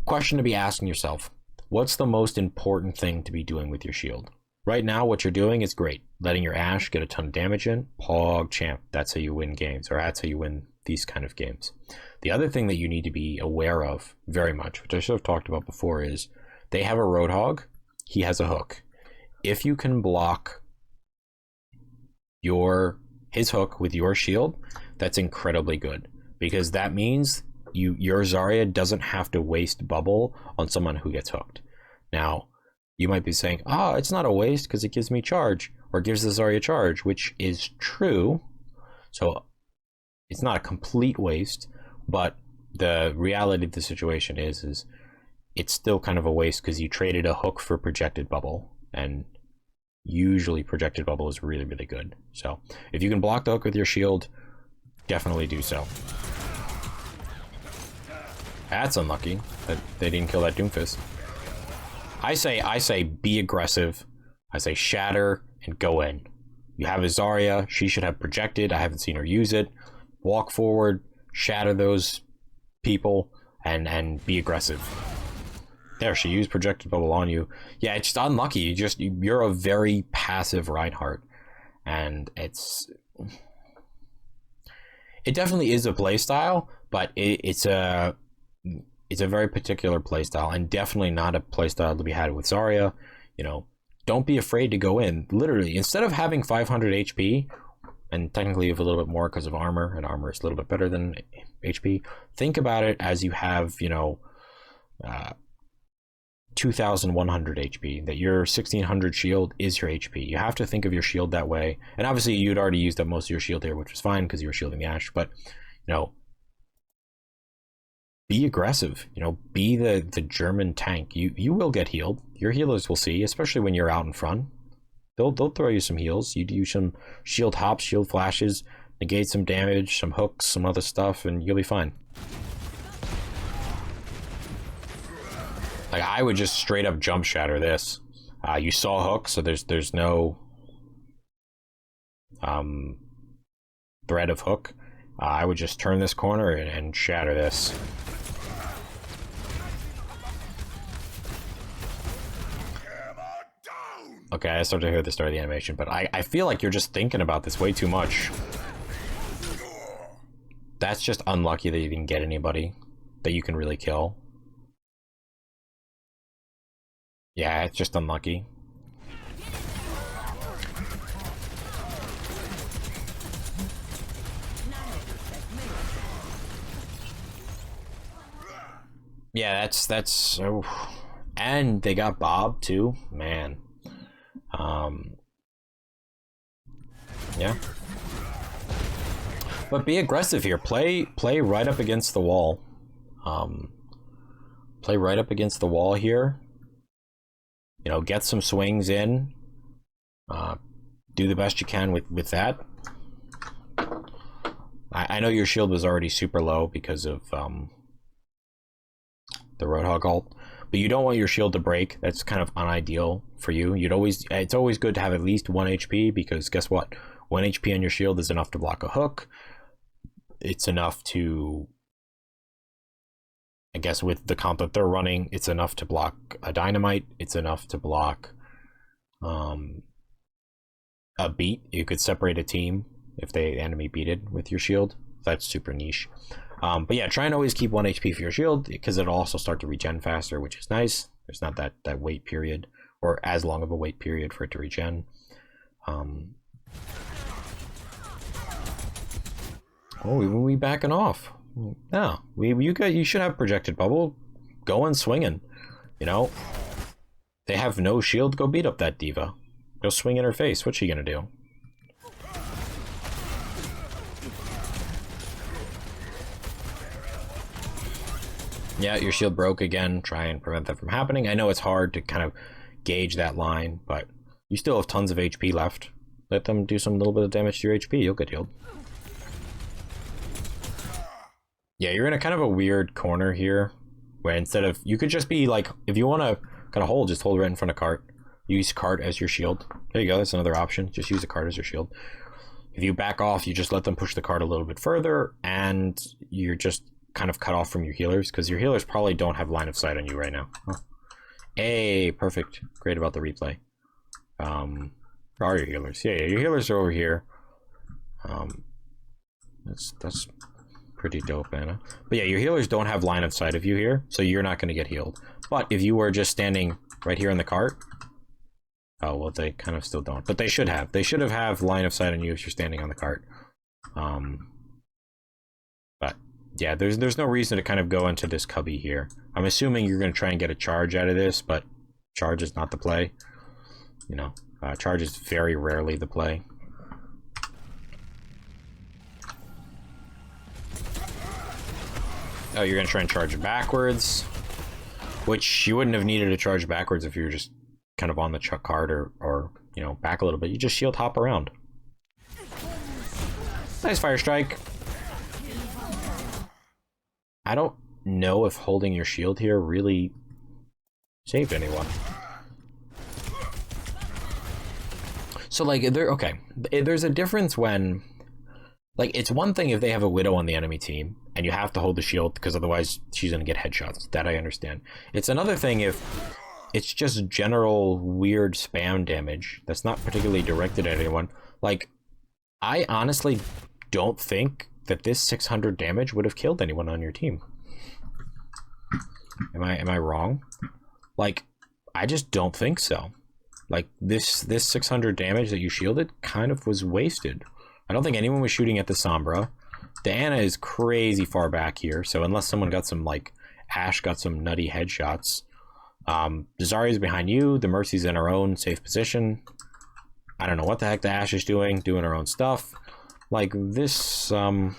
question to be asking yourself: what's the most important thing to be doing with your shield? Right now, what you're doing is great. Letting your Ashe get a ton of damage in, Pog champ. That's how you win games, or that's how you win these kind of games. The other thing that you need to be aware of very much, which I should have talked about before, is they have a Roadhog. He has a hook. If you can block his hook with your shield, that's incredibly good, because that means your Zarya doesn't have to waste bubble on someone who gets hooked. Now, you might be saying, it's not a waste because it gives me charge, or gives the Zarya charge, which is true. So it's not a complete waste, but the reality of the situation is it's still kind of a waste because you traded a hook for projected bubble, and usually projected bubble is really good. So if you can block the hook with your shield, definitely do so. That's unlucky that they didn't kill that Doomfist. I say be aggressive. I say shatter and go in. You have a Zarya. She should have projected. I haven't seen her use it. Walk forward, shatter those people, and be aggressive. There, she used projected bubble on you. Yeah, it's just unlucky. You're a very passive Reinhardt, and it definitely is a playstyle, but it's a very particular playstyle, and definitely not a playstyle to be had with Zarya. You know, don't be afraid to go in. Literally, instead of having 500 HP, and technically you have a little bit more because of armor, and armor is a little bit better than HP, think about it as you have, you know, 2,100 HP, that your 1,600 shield is your HP. You have to think of your shield that way. And obviously you'd already used up most of your shield here, which was fine because you were shielding the Ashe, but, you know, be aggressive. You know, be the German tank. You will get healed. Your healers will see, especially when you're out in front. They'll throw you some heals. You do some shield hops, shield flashes, negate some damage, some hooks, some other stuff, and you'll be fine. Like, I would just straight up jump shatter this. You saw hook, so there's no threat of hook. I would just turn this corner and shatter this. Okay, I started to hear the start of the animation, but I feel like you're just thinking about this way too much. That's just unlucky that you didn't get anybody that you can really kill. Yeah, it's just unlucky. Yeah, that's oh. And they got Bob too, man. Yeah. But be aggressive here. Play right up against the wall. Play right up against the wall here. You know, get some swings in. Do the best you can with that. I know your shield was already super low because of the Roadhog ult, but you don't want your shield to break. That's kind of unideal for you. It's always good to have at least 1 HP, because guess what? 1 HP on your shield is enough to block a hook. It's enough to, I guess with the comp that they're running, it's enough to block a dynamite. It's enough to block a beat. You could separate a team if the enemy beated with your shield. That's super niche. But yeah, try and always keep 1 HP for your shield, because it'll also start to regen faster, which is nice. There's not that wait period, or as long of a wait period for it to regen. Oh, we backing off. No, you should have projected bubble. Go and swinging. You know, they have no shield. Go beat up that diva. Go swing in her face. What's she gonna do? Yeah, your shield broke again. Try and prevent that from happening. I know it's hard to kind of gauge that line, but you still have tons of HP left. Let them do some little bit of damage to your HP. You'll get healed. Yeah, you're in a kind of a weird corner here, where instead of, you could just be like, if you want to kind of hold, just hold right in front of cart. Use cart as your shield. There you go. That's another option. Just use the cart as your shield. If you back off, you just let them push the cart a little bit further, and you're just kind of cut off from your healers, because your healers probably don't have line of sight on you right now. Huh. Hey, perfect. Great about the replay. Where are your healers? Yeah, your healers are over here. That's pretty dope, Anna. But yeah, your healers don't have line of sight of you here, so you're not going to get healed. But if you were just standing right here in the cart, oh well, they kind of still don't, but they should have. They should have line of sight on you if you're standing on the cart. But yeah, there's no reason to kind of go into this cubby here. I'm assuming you're going to try and get a charge out of this, but charge is not the play. You know, charge is very rarely the play. Oh, you're going to try and charge backwards, which you wouldn't have needed to charge backwards if you were just kind of on the chuck card or you know, back a little bit. You just shield hop around. Nice fire strike. I don't know if holding your shield here really saved anyone. So like there's a difference when, like, it's one thing if they have a Widow on the enemy team and you have to hold the shield because otherwise she's gonna get headshots. That I understand. It's another thing if it's just general weird spam damage that's not particularly directed at anyone. Like, I honestly don't think that this 600 damage would have killed anyone on your team. Am I wrong? Like, I just don't think so. Like, this 600 damage that you shielded kind of was wasted. I don't think anyone was shooting at the Sombra. The Ana is crazy far back here, so unless someone got some, like, Ashe got some nutty headshots. The Zarya's behind you, the Mercy's in her own safe position. I don't know what the heck the Ashe is doing her own stuff. Like, this, yeah,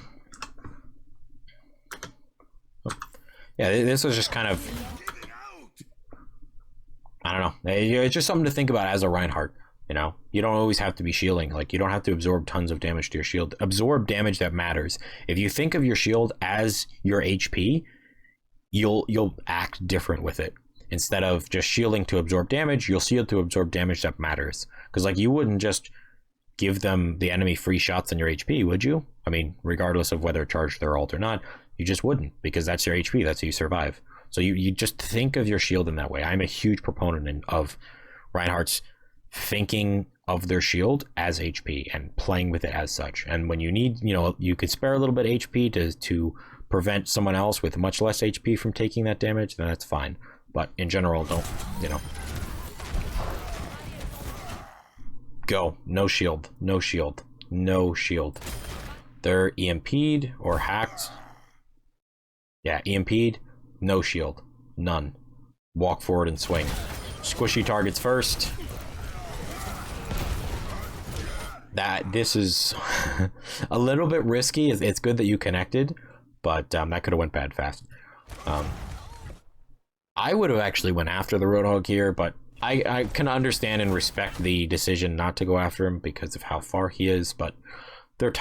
this was just kind of, I don't know. It's just something to think about as a Reinhardt. You know, you don't always have to be shielding. Like, you don't have to absorb tons of damage to your shield. Absorb damage that matters. If you think of your shield as your HP, you'll act different with it. Instead of just shielding to absorb damage, you'll shield to absorb damage that matters. Because, like, you wouldn't just give them the enemy free shots on your HP, would you? I mean, regardless of whether charged their ult or not, you just wouldn't, because that's your HP. That's how you survive. So you just think of your shield in that way. I'm a huge proponent of Reinhardt's thinking of their shield as HP and playing with it as such. And when you need, you know, you could spare a little bit of HP to prevent someone else with much less HP from taking that damage, then that's fine. But in general, don't, you know. Go. No shield. No shield. No shield. They're EMP'd or hacked. Yeah, EMP'd. No shield. None. Walk forward and swing. Squishy targets first. This is a little bit risky. It's good that you connected, but that could have went bad fast. I would have actually went after the Roadhog here, but I can understand and respect the decision not to go after him because of how far he is, but their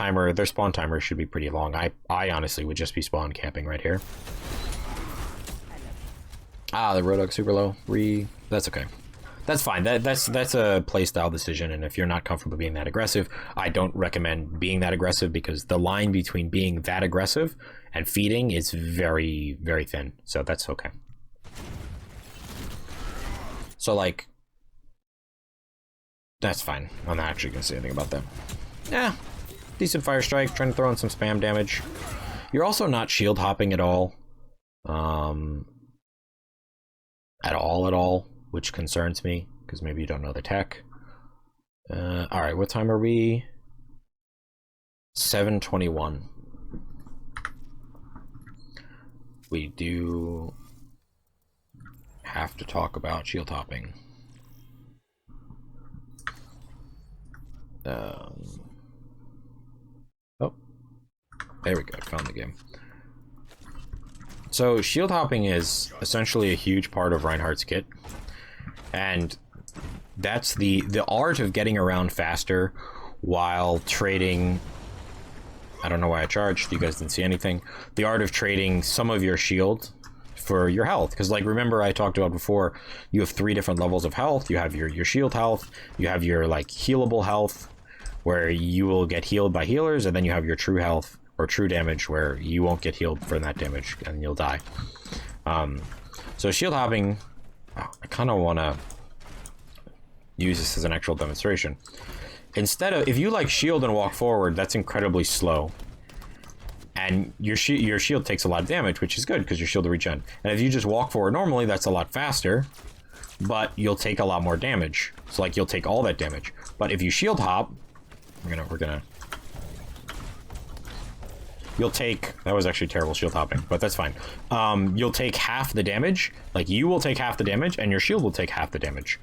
spawn timer should be pretty long. I honestly would just be spawn camping right here. Ah, the Roadhog super low. That's okay. That's fine. That's a playstyle decision, and if you're not comfortable being that aggressive, I don't recommend being that aggressive because the line between being that aggressive and feeding is very, very thin. So that's okay. So, like, that's fine. I'm not actually gonna say anything about that. Yeah, decent fire strike, trying to throw in some spam damage. You're also not shield hopping at all. At all, which concerns me, because maybe you don't know the tech. Alright, what time are we? 7:21. We do have to talk about shield hopping. Oh, there we go, found the game. So shield hopping is essentially a huge part of Reinhardt's kit, and that's the art of getting around faster while trading. I don't know why I charged, you guys didn't see anything. The art of trading some of your shield for your health, because, like, remember I talked about before, you have 3 different levels of health. You have your shield health, you have your, like, healable health where you will get healed by healers, and then you have your true health or true damage where you won't get healed for that damage and you'll die. So shield hopping, I kind of want to use this as an actual demonstration. Instead of, if you like shield and walk forward, that's incredibly slow, and your shield takes a lot of damage, which is good because your shield will regen. And if you just walk forward normally, that's a lot faster, but you'll take a lot more damage. So, like, you'll take all that damage. But if you shield hop, we're gonna you'll take, that was actually terrible shield hopping, but that's fine. You'll take half the damage. Like, you will take half the damage and your shield will take half the damage,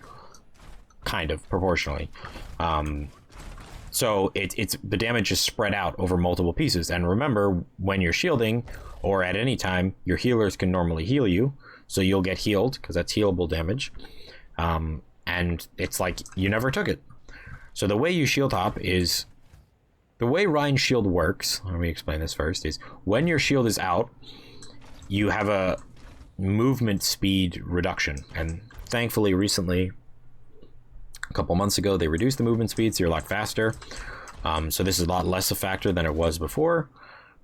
kind of proportionally. So it's the damage is spread out over multiple pieces. And remember, when you're shielding or at any time, your healers can normally heal you, so you'll get healed because that's healable damage. And it's like you never took it. So the way you shield hop is, the way Rein's shield works, let me explain this first, is when your shield is out, you have a movement speed reduction. And thankfully, recently, a couple months ago, they reduced the movement speed, so you're a lot faster. So this is a lot less a factor than it was before.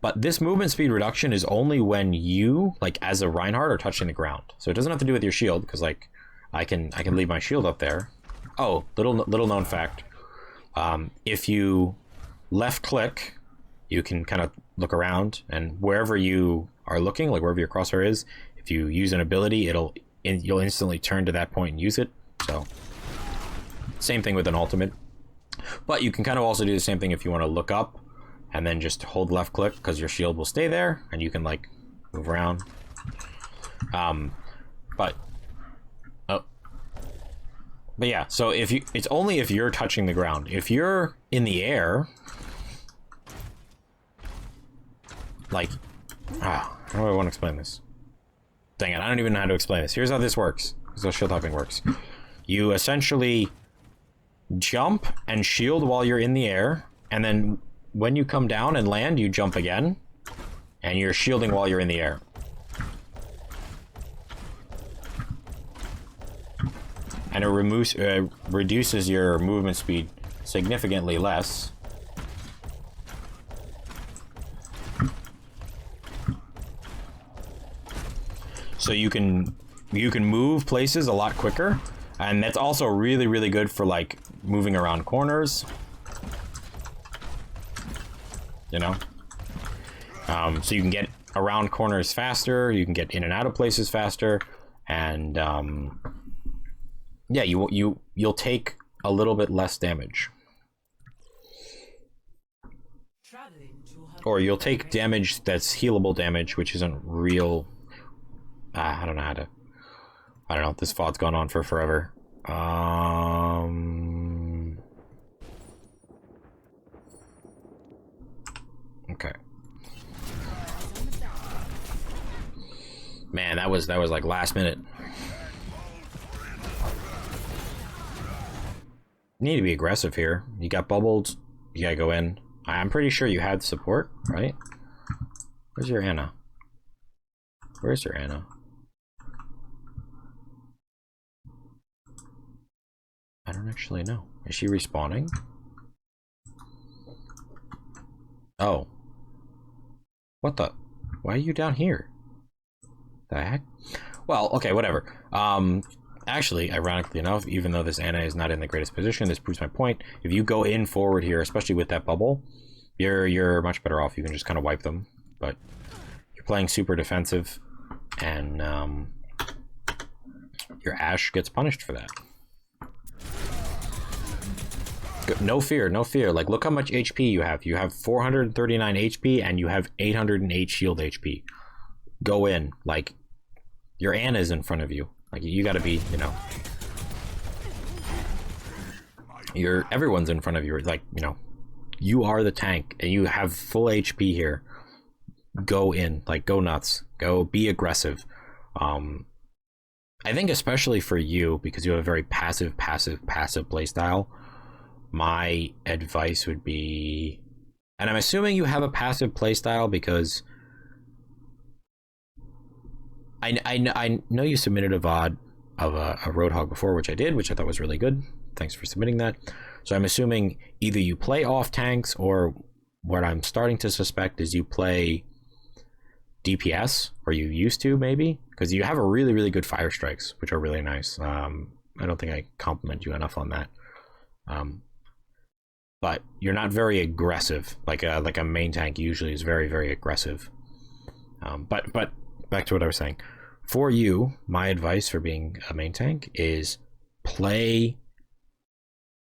But this movement speed reduction is only when you, like as a Reinhardt, are touching the ground. So it doesn't have to do with your shield, because like I can leave my shield up there. Oh, little known fact. If you left click, you can kind of look around, and wherever you are looking, like wherever your crosshair is, if you use an ability, you'll instantly turn to that point and use it. So same thing with an ultimate. But you can kind of also do the same thing if you want to look up and then just hold left click, because your shield will stay there and you can like move around. But yeah, so it's only if you're touching the ground. If you're in the air, like, how do I want to explain this? Dang it, I don't even know how to explain this. Here's how this works. Here's how shield hopping works. You essentially jump and shield while you're in the air, and then when you come down and land, you jump again, and you're shielding while you're in the air. And it reduces your movement speed significantly less. So you can move places a lot quicker, and that's also really, really good for like moving around corners. You know, so you can get around corners faster. You can get in and out of places faster, and yeah, you'll take a little bit less damage, or you'll take damage that's healable damage, which isn't real. I don't know. This VOD's gone on for forever. Okay. Man, that was like last minute. You need to be aggressive here. You got bubbled. You gotta go in. I'm pretty sure you had support, right? Where's your Anna? Where's your Anna? I don't actually know. Is she respawning? Oh. What the? Why are you down here? The heck? Well, okay, whatever. Actually, ironically enough, even though this Anna is not in the greatest position, this proves my point. If you go in forward here, especially with that bubble, you're much better off. You can just kind of wipe them. But you're playing super defensive, and your Ashe gets punished for that. No fear, no fear. Like, look how much HP you have. You have 439 HP, and you have 808 shield HP. Go in. Like, your Anna's in front of you. Like, you gotta be, you know... Everyone's in front of you. Like, you know, you are the tank, and you have full HP here. Go in. Like, go nuts. Go be aggressive. I think especially for you, because you have a very passive playstyle, my advice would be, and I'm assuming you have a passive playstyle because I know you submitted a VOD of a Roadhog before, which I did, which I thought was really good. Thanks for submitting that. So I'm assuming either you play off tanks, or what I'm starting to suspect is you play DPS, or you used to maybe, because you have a really, really good fire strikes, which are really nice. I don't think I compliment you enough on that. But you're not very aggressive, like a main tank usually is very, very aggressive. But back to what I was saying. For you, my advice for being a main tank is play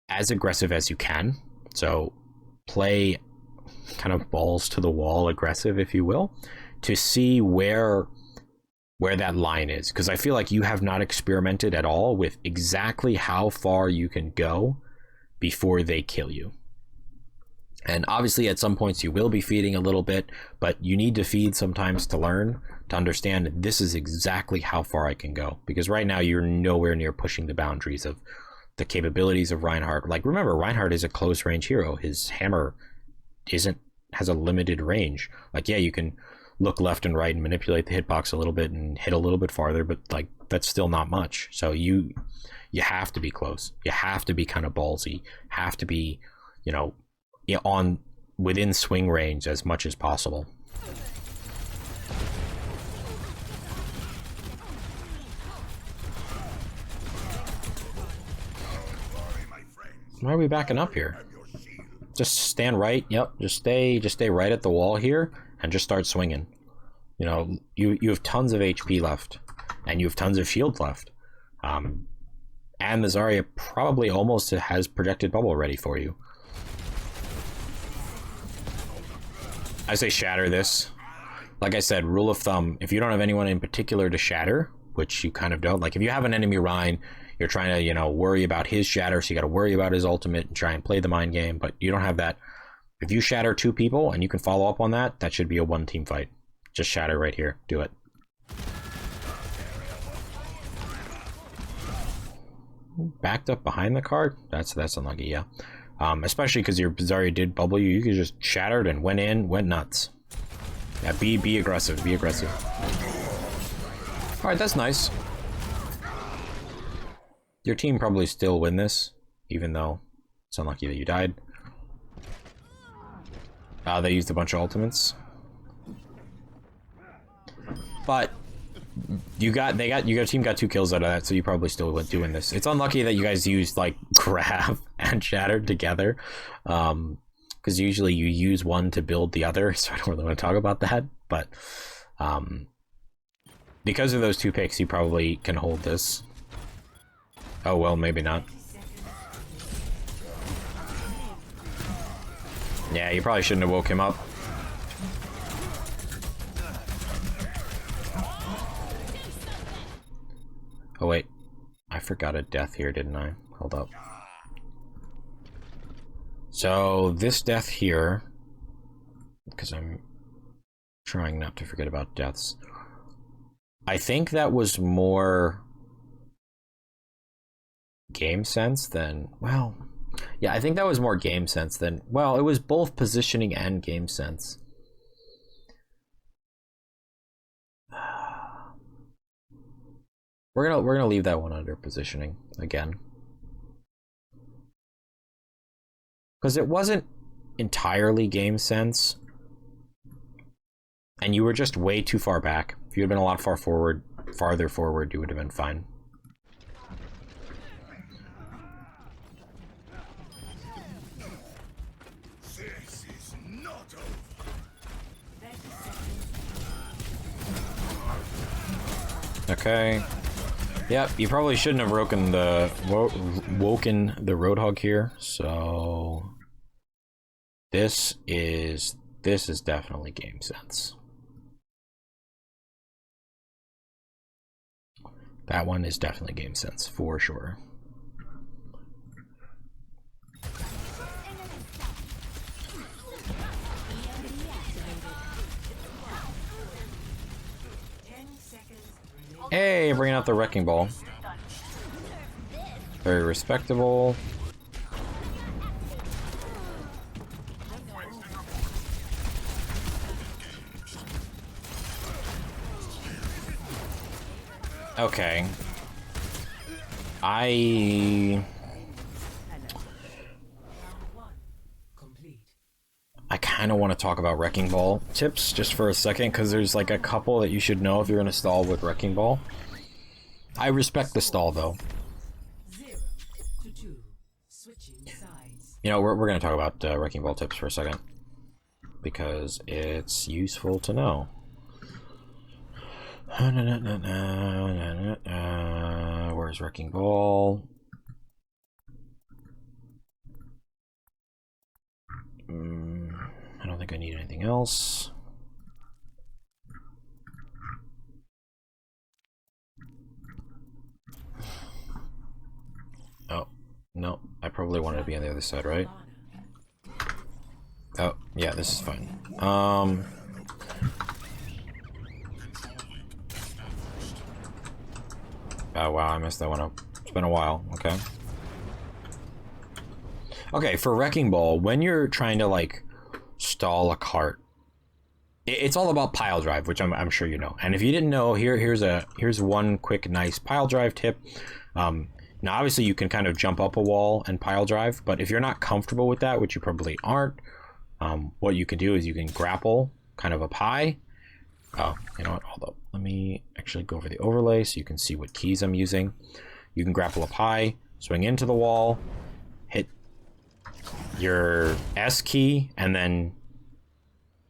as aggressive as you can. So play kind of balls to the wall aggressive, if you will, to see where that line is. Because I feel like you have not experimented at all with exactly how far you can go before they kill you. And obviously at some points you will be feeding a little bit, but you need to feed sometimes to learn, to understand this is exactly how far I can go. Because right now you're nowhere near pushing the boundaries of the capabilities of Reinhardt. Like, remember, Reinhardt is a close range hero. His hammer has a limited range. Like, yeah, you can look left and right and manipulate the hitbox a little bit and hit a little bit farther, but like that's still not much. So you you have to be close. You have to be kind of ballsy. Have to be, you know, on within swing range as much as possible. Why are we backing up here? Just stand right. Yep. Just stay right at the wall here and just start swinging. You know, you have tons of HP left, and you have tons of shield left. And the Zarya probably almost has projected bubble ready for you. I say shatter this. Like I said, rule of thumb, if you don't have anyone in particular to shatter, which you kind of don't, like if you have an enemy Rein, you're trying to, you know, worry about his shatter, so you got to worry about his ultimate and try and play the mind game, but you don't have that. If you shatter 2 people and you can follow up on that, that should be a 1-team fight. Just shatter right here. Do it. Backed up behind the card? That's unlucky, yeah. Especially because your Zarya did bubble you. You could just shattered and went nuts. Yeah, be aggressive. Be aggressive. Alright, that's nice. Your team probably still win this, even though it's unlucky that you died. They used a bunch of ultimates. But your team got 2 kills out of that, so you probably still went doing this. It's unlucky that you guys used like grab and shattered together, because usually you use one to build the other, so I don't really want to talk about that. But because of those 2 picks, you probably can hold this. Oh well, maybe not. Yeah, you probably shouldn't have woke him up. Oh wait, I forgot a death here, didn't I? Hold up. So this death here, because I'm trying not to forget about deaths, I think that was more game sense than, well, yeah, I think that was more game sense than, well, it was both positioning and game sense. We're gonna leave that one under positioning again, because it wasn't entirely game sense, and you were just way too far back. If you had been a lot farther forward, you would have been fine. Okay. Yep, you probably shouldn't have woken the Roadhog here. So this is definitely game sense. That one is definitely game sense for sure. Hey, bringing out the Wrecking Ball. Very respectable. Okay. I kind of want to talk about Wrecking Ball tips just for a second, because there's like a couple that you should know if you're going to stall with Wrecking Ball. I respect the stall though. 0 to 2. Switching sides. You know, we're going to talk about Wrecking Ball tips for a second, because it's useful to know. Where's Wrecking Ball? I don't think I need anything else. Oh, no. I probably wanted to be on the other side, right? Oh, yeah, this is fine. Oh, wow, I messed that one up. It's been a while. Okay. Okay, for Wrecking Ball, when you're trying to, like, stall a cart, it's all about pile drive, which I'm sure you know. And if you didn't know, here's one quick, nice pile drive tip. Now, obviously, you can kind of jump up a wall and pile drive, but if you're not comfortable with that, which you probably aren't, what you can do is you can grapple kind of up high. Oh, you know what? Hold up. Let me actually go over the overlay so you can see what keys I'm using. You can grapple up high, swing into the wall, hit your S key, and then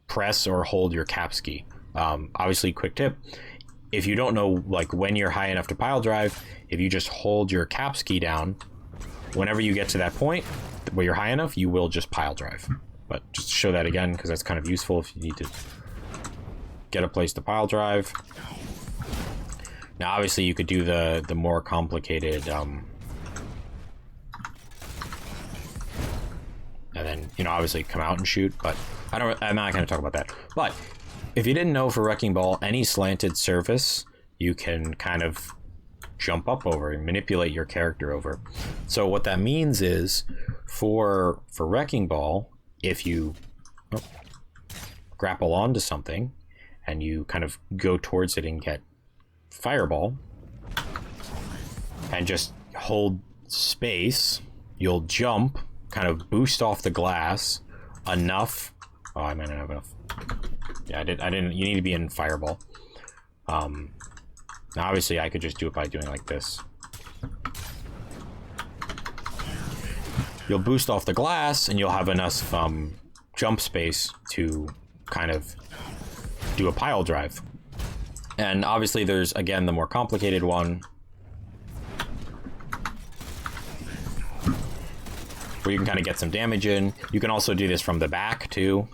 press or hold your caps key. Obviously, quick tip. If you don't know like when you're high enough to pile drive, if you just hold your caps key down, whenever you get to that point where you're high enough, you will just pile drive. But just to show that again, because that's kind of useful if you need to get a place to pile drive. Now, obviously, you could do the more complicated, and then, you know, obviously come out and shoot, but I'm not going to talk about that. But if you didn't know, for Wrecking Ball, any slanted surface you can kind of jump up over and manipulate your character over. So what that means is for Wrecking Ball, if you grapple onto something and you kind of go towards it and get Fireball and just hold space, you'll jump, kind of boost off the glass enough. Oh, I might not have enough. Yeah, I didn't. You need to be in Fireball. Now, obviously, I could just do it by doing like this. You'll boost off the glass, and you'll have enough jump space to kind of do a pile drive. And obviously, there's, again, the more complicated one, where you can kind of get some damage in. You can also do this from the back, too.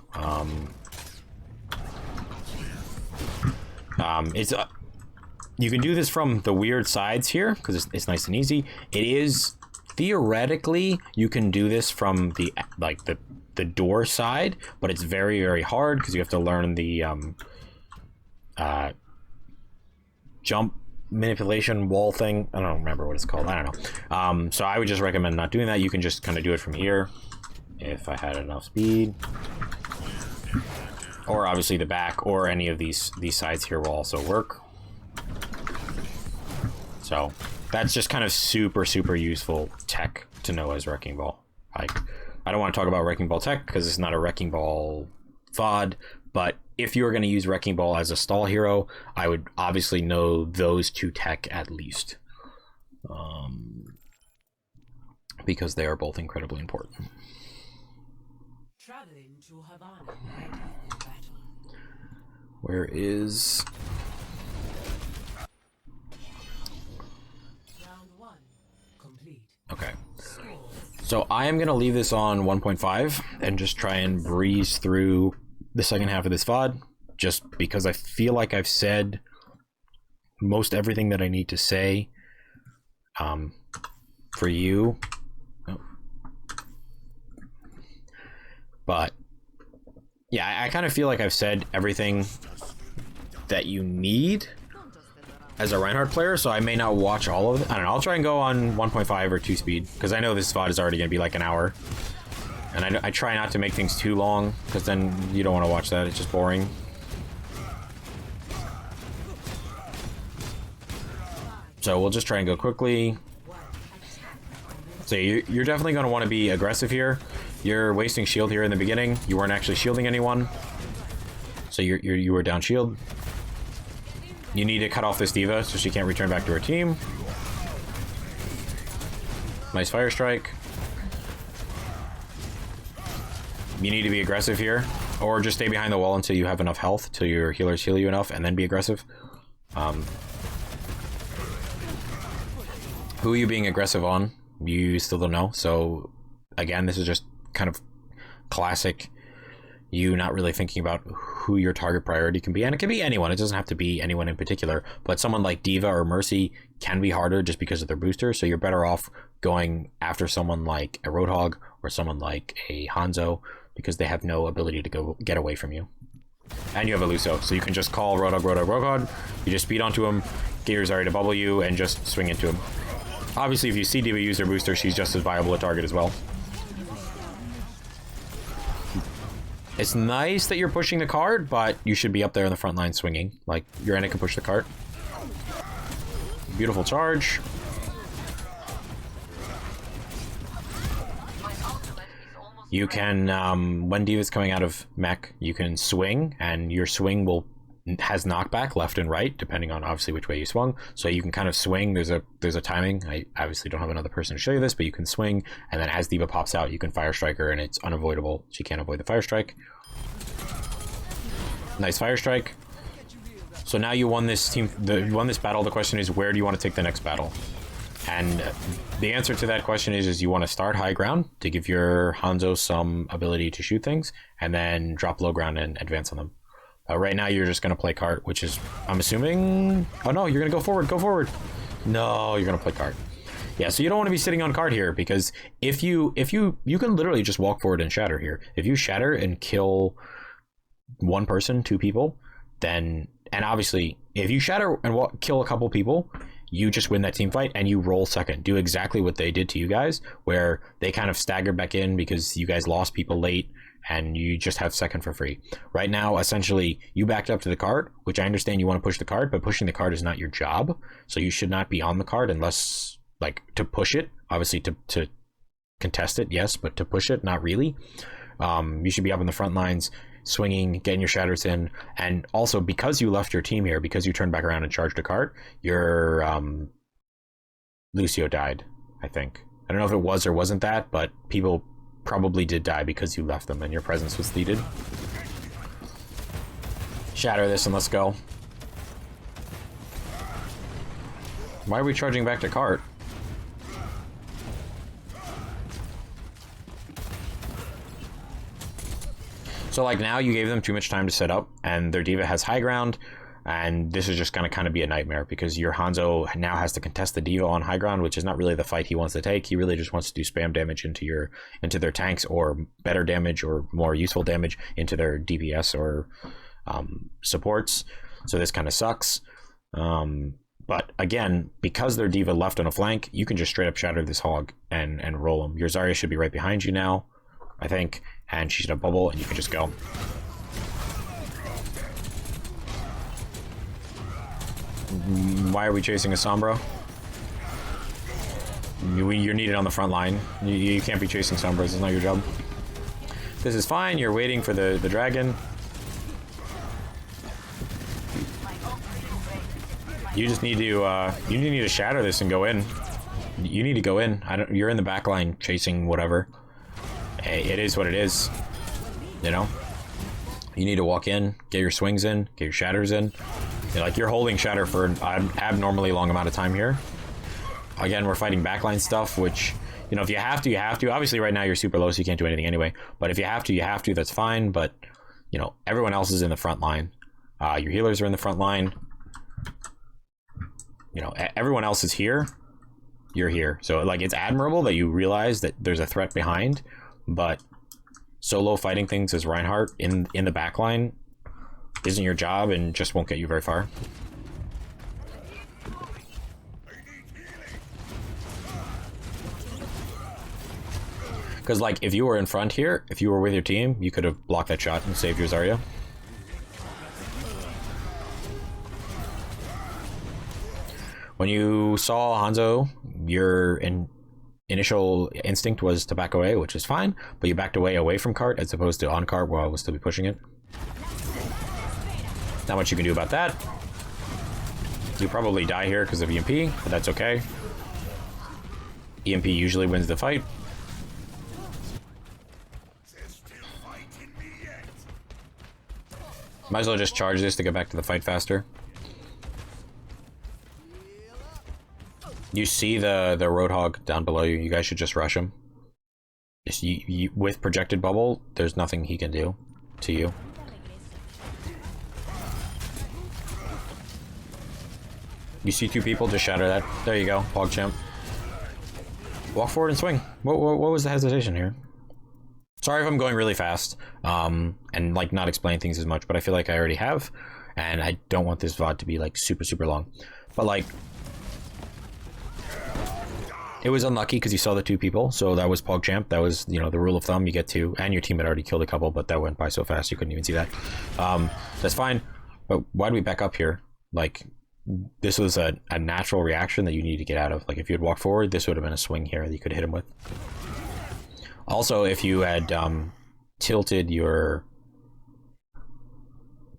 You can do this from the weird sides here, because it's nice and easy. It is, theoretically, you can do this from the door side, but it's very, very hard, because you have to learn the jump manipulation wall thing. I don't remember what it's called. I don't know. So I would just recommend not doing that. You can just kind of do it from here if I had enough speed, or obviously the back, or any of these sides here will also work. So that's just kind of super useful tech to know as Wrecking Ball. I don't want to talk about Wrecking Ball tech because it's not a Wrecking Ball VOD, but if you were going to use Wrecking Ball as a stall hero, I would obviously know those two tech at least. Because they are both incredibly important. Traveling to Havana, ready for battle. Where is... Round 1 complete. Okay. So I am going to leave this on 1.5 and just try and breeze through the second half of this VOD, just because I feel like I've said most everything that I need to say for you. Oh. But yeah, I kind of feel like I've said everything that you need as a Reinhardt player, so I may not watch all of it. I don't know, I'll try and go on 1.5 or 2 speed, because I know this VOD is already going to be like an hour. And I try not to make things too long, because then you don't want to watch that, it's just boring. So we'll just try and go quickly. So you're definitely going to want to be aggressive here. You're wasting shield here in the beginning. You weren't actually shielding anyone. So you were down shield. You need to cut off this D.Va so she can't return back to her team. Nice fire strike. You need to be aggressive here, or just stay behind the wall until you have enough health, till your healers heal you enough, and then be aggressive. Who are you being aggressive on? You still don't know. So again, this is just kind of classic you not really thinking about who your target priority can be, and it can be anyone. It doesn't have to be anyone in particular, but someone like D.Va or Mercy can be harder just because of their booster, so you're better off going after someone like a Roadhog or someone like a Hanzo, because they have no ability to go get away from you. And you have a Lucio, so you can just call Roadhog, Roadhog, Roadhog, you just speed onto him, get your Zarya to bubble you, and just swing into him. Obviously, if you see D.Va use her booster, she's just as viable a target as well. It's nice that you're pushing the cart, but you should be up there in the front line swinging. Like, your Ana can push the cart. Beautiful charge. You can, when D.Va's coming out of mech, you can swing, and your swing has knockback left and right, depending on obviously which way you swung. So you can kind of swing. There's a timing. I obviously don't have another person to show you this, but you can swing, and then as D.Va pops out, you can fire strike her, and it's unavoidable. She can't avoid the fire strike. Nice fire strike. So now you won this won this battle. The question is, where do you want to take the next battle? And the answer to that question is you want to start high ground to give your Hanzo some ability to shoot things, and then drop low ground and advance on them. Right now you're just going to play cart, which is, I'm assuming... Oh no, you're going to go forward, go forward. No, you're going to play cart. Yeah, so you don't want to be sitting on cart here, because if you can literally just walk forward and shatter here. If you shatter and kill one person, two people, then... And obviously, if you shatter and kill a couple people, you just win that team fight and you roll second. Do exactly what they did to you guys, where they kind of staggered back in because you guys lost people late, and you just have second for free. Right now, essentially, you backed up to the cart, which I understand you want to push the cart, but pushing the cart is not your job. So you should not be on the cart unless, like, to push it. Obviously, to contest it, yes, but to push it, not really. You should be up in the front lines, swinging, getting your shatters in. And also, because you left your team here, because you turned back around and charged a cart, your Lucio died, I think. I don't know if it was or wasn't that, but people probably did die because you left them and your presence was needed. Shatter this and let's go. Why are we charging back to cart? So like now you gave them too much time to set up, and their D.Va has high ground, and this is just going to kind of be a nightmare because your Hanzo now has to contest the D.Va on high ground, which is not really the fight he wants to take. He really just wants to do spam damage into their tanks, or better damage or more useful damage into their DPS or supports. So this kind of sucks. But again, because their D.Va left on a flank, you can just straight up shatter this hog and roll him. Your Zarya should be right behind you now, I think, and she's gonna bubble and you can just go. Why are we chasing a Sombra? You're needed on the front line. You can't be chasing Sombras, it's not your job. This is fine, you're waiting for the dragon. You just need to need to shatter this and go in. You need to go in. You're in the back line chasing whatever. Hey, it is what it is. You know? You need to walk in, get your swings in, get your shatters in. You're holding shatter for an abnormally long amount of time here. Again, we're fighting backline stuff, which, you know, if you have to, you have to. Obviously, right now you're super low, so you can't do anything anyway. But if you have to, you have to. That's fine. But, you know, everyone else is in the front line. Your healers are in the front line. You know, everyone else is here. You're here. So, like, it's admirable that you realize that there's a threat behind. But solo fighting things as Reinhardt in the backline isn't your job and just won't get you very far. Because, like, if you were in front here, if you were with your team, you could have blocked that shot and saved your Zarya. When you saw Hanzo, your initial instinct was to back away, which is fine, but you backed away from cart as opposed to on cart while I will still be pushing it. Not much you can do about that. You probably die here because of EMP, but that's okay. EMP usually wins the fight. Might as well just charge this to get back to the fight faster. You see the Roadhog down below you. You guys should just rush him. Just with projected bubble, there's nothing he can do to you. You see two people, just shatter that. There you go, PogChamp. Walk forward and swing. What was the hesitation here? Sorry if I'm going really fast, and like not explaining things as much, but I feel like I already have, and I don't want this VOD to be like super long. But like, it was unlucky because you saw the two people, so that was PogChamp. That was, you know, the rule of thumb. You get two, and your team had already killed a couple, but that went by so fast you couldn't even see that. That's fine, but why do we back up here? Like, this was a natural reaction that you need to get out of. Like, if you had walked forward, this would have been a swing here that you could hit him with. Also, if you had tilted your...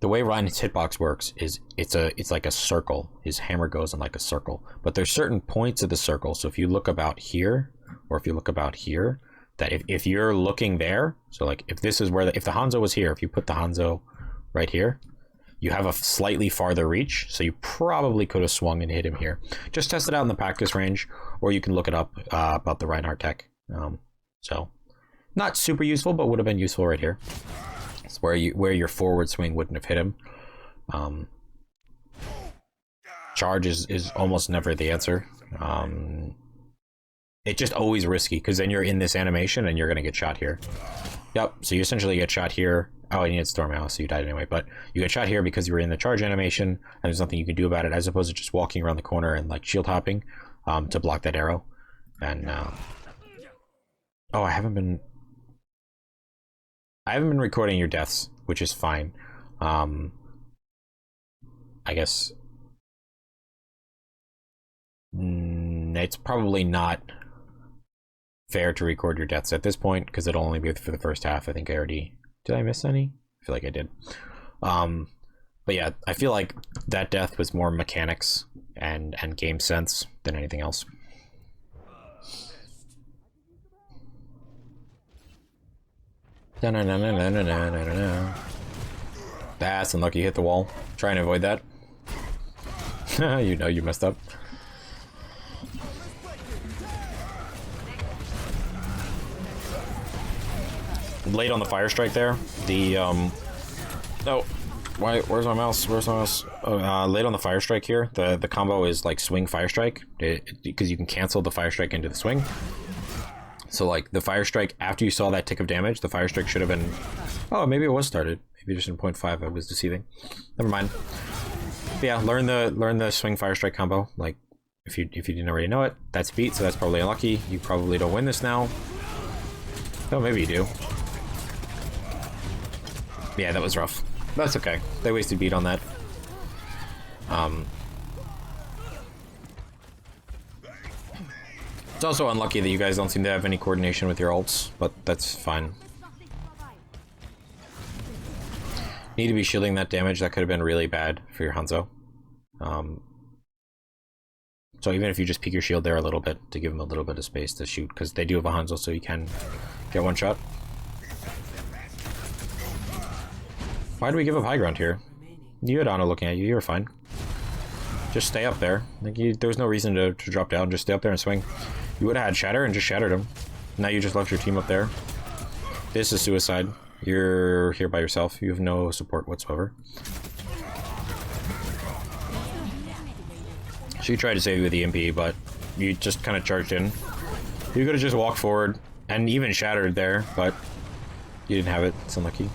The way Ryan's hitbox works is it's like a circle. His hammer goes in like a circle. But there's certain points of the circle. So if you look about here, or if you look about here, that if you're looking there, so like if this is where if the Hanzo was here, if you put the Hanzo right here, you have a slightly farther reach, so you probably could have swung and hit him here. Just test it out in the practice range, or you can look it up about the Reinhardt tech. So not super useful, but would have been useful right here. It's where your forward swing wouldn't have hit him. Charge is almost never the answer. It's just always risky, because then you're in this animation and you're going to get shot here. Yep, so you essentially get shot here. Oh, you needed Storm House, so you died anyway. But you get shot here because you were in the charge animation, and there's nothing you can do about it, as opposed to just walking around the corner and like shield hopping to block that arrow. And oh, I haven't been recording your deaths, which is fine. I guess it's probably not fair to record your deaths at this point, because it'll only be for the first half. I think I already... Did I miss any? I feel like I did. But yeah, I feel like that death was more mechanics and game sense than anything else. That's unlucky. You hit the wall. Try and avoid that. You know you messed up. Late on the fire strike there. The oh, where's my mouse? Where's my mouse? Oh, late on the fire strike here. The combo is like swing fire strike, because you can cancel the fire strike into the swing. So like the fire strike, after you saw that tick of damage, the fire strike should have been... Oh, maybe it was started. Maybe just in 0.5 I was deceiving. Never mind. But yeah, learn the swing fire strike combo. Like if you didn't already know it, that's beat, so that's probably unlucky. You probably don't win this now. Oh, maybe you do. Yeah, that was rough. That's okay. They wasted beat on that. It's also unlucky that you guys don't seem to have any coordination with your ults, but that's fine. Need to be shielding that damage. That could have been really bad for your Hanzo. So even if you just peek your shield there a little bit to give them a little bit of space to shoot, because they do have a Hanzo, so you can get one shot. Why do we give up high ground here? You had Ana looking at you. You were fine. Just stay up there. Like there was no reason to drop down. Just stay up there and swing. You would have had Shatter and just shattered him. Now you just left your team up there. This is suicide. You're here by yourself. You have no support whatsoever. She tried to save you with the MP, but you just kind of charged in. You could have just walked forward and even shattered there, but you didn't have it. It's unlucky.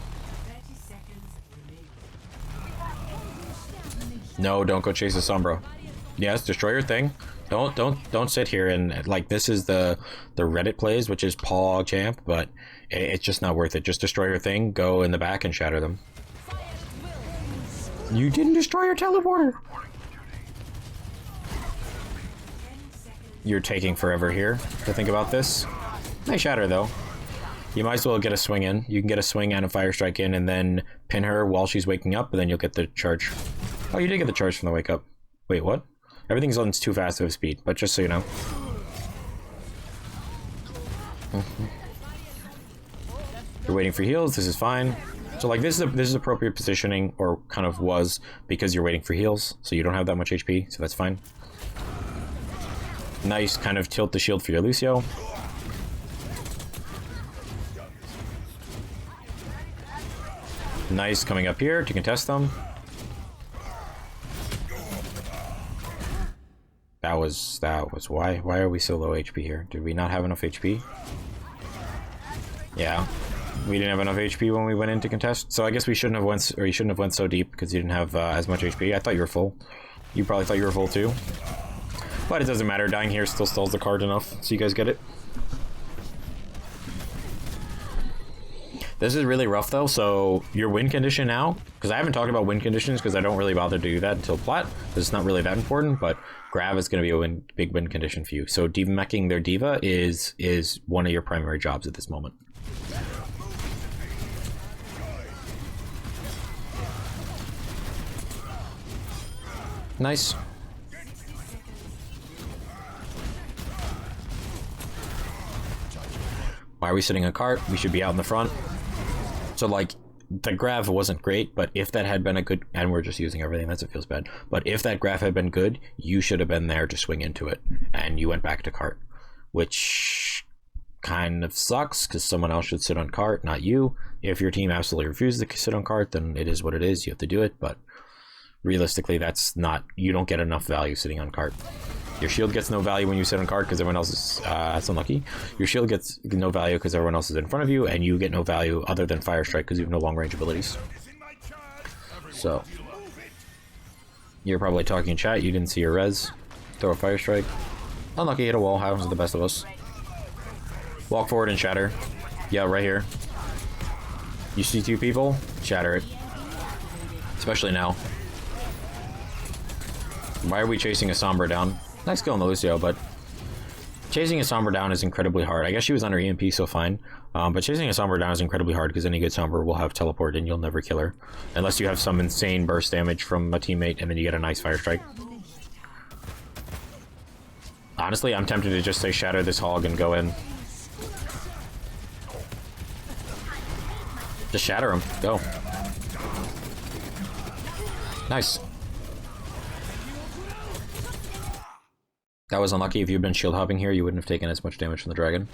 No, don't go chase the Sombra. Yes, destroy your thing. Don't sit here and like this is the Reddit plays, which is paw champ, but it's just not worth it. Just destroy your thing, go in the back and shatter them. You didn't destroy your teleporter. You're taking forever here to think about this. Nice shatter though. You might as well get a swing in. You can get a swing and a fire strike in and then pin her while she's waking up, and then you'll get the charge. Oh, you did get the charge from the wake up. Wait, what? Everything's on too fast of a speed, but just so you know. You're waiting for heals, this is fine. So like this is appropriate positioning, or kind of was, because you're waiting for heals, so you don't have that much HP, so that's fine. Nice, kind of tilt the shield for your Lucio. Nice coming up here to contest them. That was why are we so low HP here? Did we not have enough HP? Yeah, we didn't have enough HP when we went in to contest. So I guess we shouldn't have went, or you shouldn't have went so deep because you didn't have as much HP. I thought you were full. You probably thought you were full too. But it doesn't matter. Dying here still stalls the card enough, so you guys get it. This is really rough though, so your win condition now, because I haven't talked about win conditions because I don't really bother to do that until plat, because it's not really that important, but Grav is going to be a big win condition for you. So demeching their diva is one of your primary jobs at this moment. Nice. Why are we sitting on cart? We should be out in the front. So like the Grav wasn't great, but if that had been a good, and we're just using everything, that's it feels bad. But if that Grav had been good, you should have been there to swing into it, and you went back to cart, which kind of sucks because someone else should sit on cart, not you. If your team absolutely refuses to sit on cart, then it is what it is. You have to do it, but realistically, that's not, you don't get enough value sitting on cart. Your shield gets no value when you sit on cart because everyone else is, that's unlucky. Your shield gets no value because everyone else is in front of you, and you get no value other than Fire Strike because you have no long range abilities. So, you're probably talking in chat, you didn't see your res. Throw a Fire Strike. Unlucky, hit a wall, happens to the best of us. Walk forward and shatter. Yeah, right here. You see two people? Shatter it. Especially now. Why are we chasing a Sombra down? Nice kill on the Lucio, but chasing a Sombra down is incredibly hard. I guess she was under EMP, so fine. But chasing a Sombra down is incredibly hard because any good Sombra will have teleport and you'll never kill her. Unless you have some insane burst damage from a teammate and then you get a nice Fire Strike. Honestly, I'm tempted to just say shatter this hog and go in. Just shatter him. Go. Nice. That was unlucky. If you'd been shield hopping here, you wouldn't have taken as much damage from the dragon.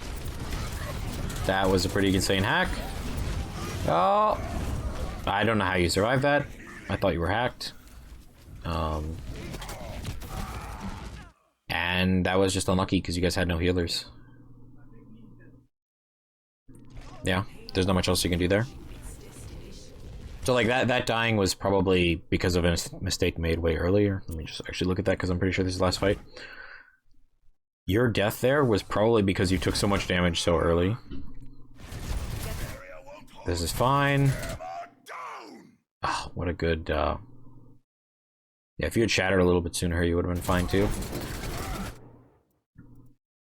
That was a pretty insane hack. Oh, I don't know how you survived that. I thought you were hacked. And that was just unlucky because you guys had no healers. Yeah, there's not much else you can do there. So like that dying was probably because of a mistake made way earlier. Let me just actually look at that because I'm pretty sure this is the last fight. Your death there was probably because you took so much damage so early. This is fine. Oh, what a good... Yeah, if you had shattered a little bit sooner, you would have been fine too.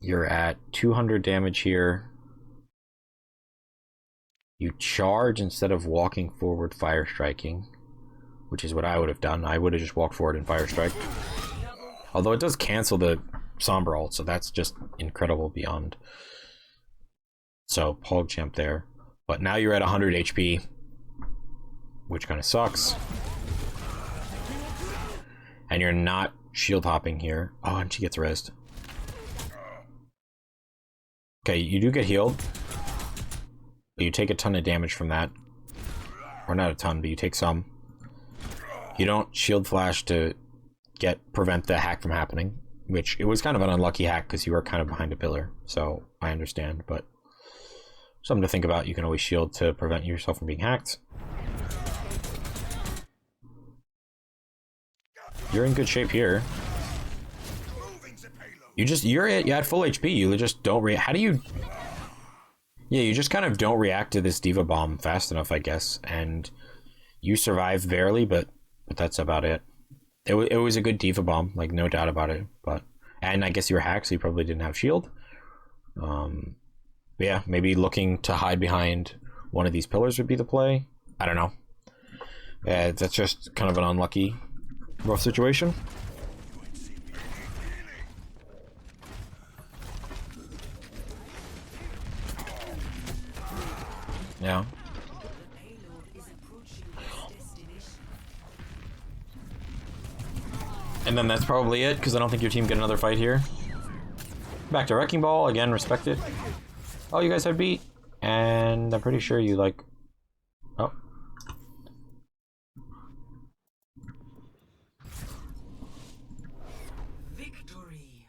You're at 200 damage here. You charge instead of walking forward, fire striking, which is what I would have done. I would have just walked forward and fire striked. Although it does cancel the Sombra ult, so that's just incredible beyond. So PogChamp there, but now you're at 100 HP, which kind of sucks. And you're not shield hopping here. Oh, and she gets rezzed. Okay, you do get healed, but you take a ton of damage from that. Or not a ton, but you take some. You don't shield flash to prevent the hack from happening, which it was kind of an unlucky hack because you were kind of behind a pillar, so I understand, but something to think about. You can always shield to prevent yourself from being hacked. You're in good shape here. You're at full HP. You just don't how do you... Yeah, you just kind of don't react to this Diva Bomb fast enough, I guess, and you survive barely, but that's about it. It was a good Diva Bomb, like, no doubt about it, but... And I guess you were hacked, so you probably didn't have shield. But yeah, maybe looking to hide behind one of these pillars would be the play. I don't know. That's just kind of an unlucky, rough situation. Yeah. And then that's probably it, because I don't think your team get another fight here. Back to Wrecking Ball, again, respect it. Oh, you guys had beat. And I'm pretty sure you, like... Oh. Victory.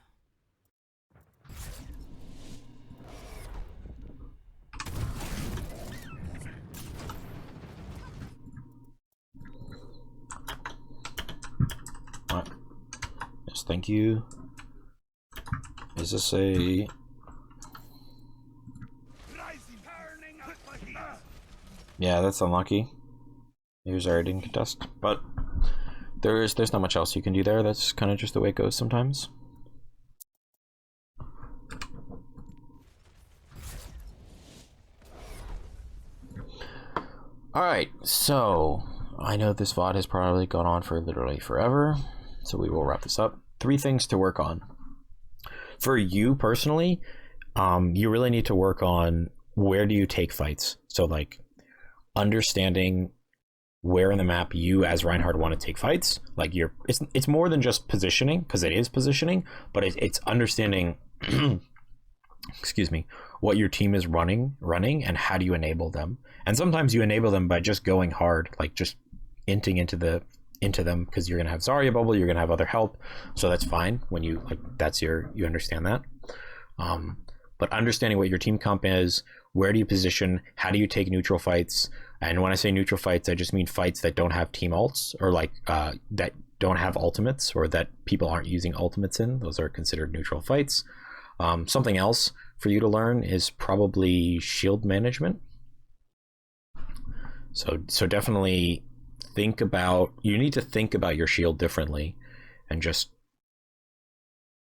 What? Yes, thank you. Is this a... Yeah, that's unlucky. Here's already didn't contest, but there's not much else you can do there. That's kind of just the way it goes sometimes. Alright, so I know this VOD has probably gone on for literally forever, so we will wrap this up. 3 things to work on. For you personally, you really need to work on where do you take fights. So like understanding where in the map you as Reinhardt want to take fights. Like it's more than just positioning, because it is positioning, but it's understanding excuse me, what your team is running and how do you enable them. And sometimes you enable them by just going hard, like just inting into them, because you're gonna have Zarya bubble, you're gonna have other help, so that's fine when you like you understand that. But understanding what your team comp is, where do you position, how do you take neutral fights, and when I say neutral fights, I just mean fights that don't have team ults, or like that don't have ultimates, or that people aren't using ultimates in. Those are considered neutral fights. Something else for you to learn is probably shield management. So definitely you need to think about your shield differently, and just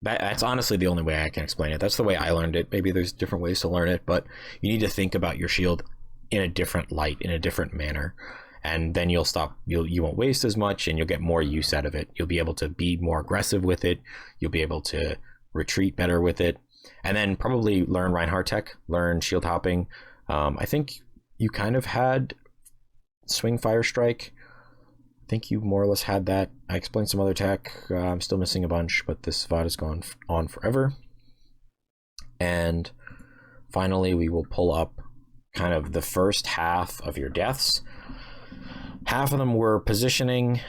that's honestly the only way I can explain it. That's the way I learned it. Maybe there's different ways to learn it, but you need to think about your shield in a different light, in a different manner, and then you won't waste as much, and you'll get more use out of it. You'll be able to be more aggressive with it. You'll be able to retreat better with it, and then probably learn Reinhardt tech, learn shield hopping. I think you kind of had swing fire strike. I think you more or less had that. I explained some other tech. I'm still missing a bunch, but this VOD has gone on forever. And finally, we will pull up kind of the first half of your deaths. Half of them were positioning.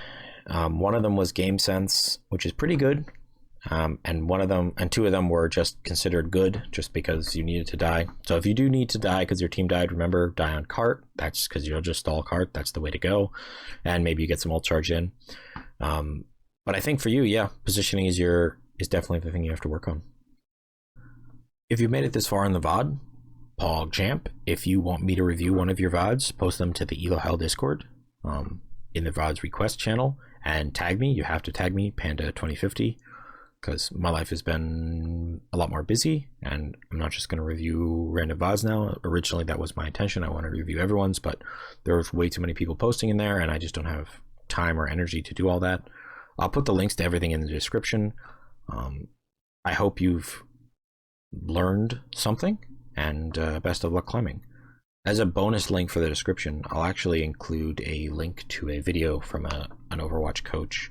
One of them was game sense, which is pretty good. And 2 of them were just considered good, just because you needed to die. So if you do need to die because your team died, remember, die on cart. That's because you'll just stall cart. That's the way to go. And maybe you get some ult charge in. But I think for you, yeah, positioning is definitely the thing you have to work on. If you've made it this far in the VOD, PogChamp, if you want me to review one of your VODs, post them to the Elohel Discord in the VODs request channel and tag me. You have to tag me, Panda2050. Because my life has been a lot more busy, and I'm not just going to review random VODs now. Originally, that was my intention. I want to review everyone's, but there's way too many people posting in there, and I just don't have time or energy to do all that. I'll put the links to everything in the description. I hope you've learned something, and best of luck climbing. As a bonus link for the description, I'll actually include a link to a video from an Overwatch coach.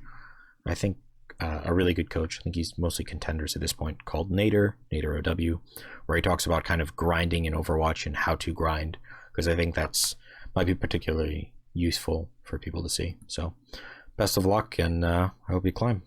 I think a really good coach. I think he's mostly contenders at this point, called Nader OW, where he talks about kind of grinding in Overwatch and how to grind, because I think that's might be particularly useful for people to see. So best of luck, and I hope you climb.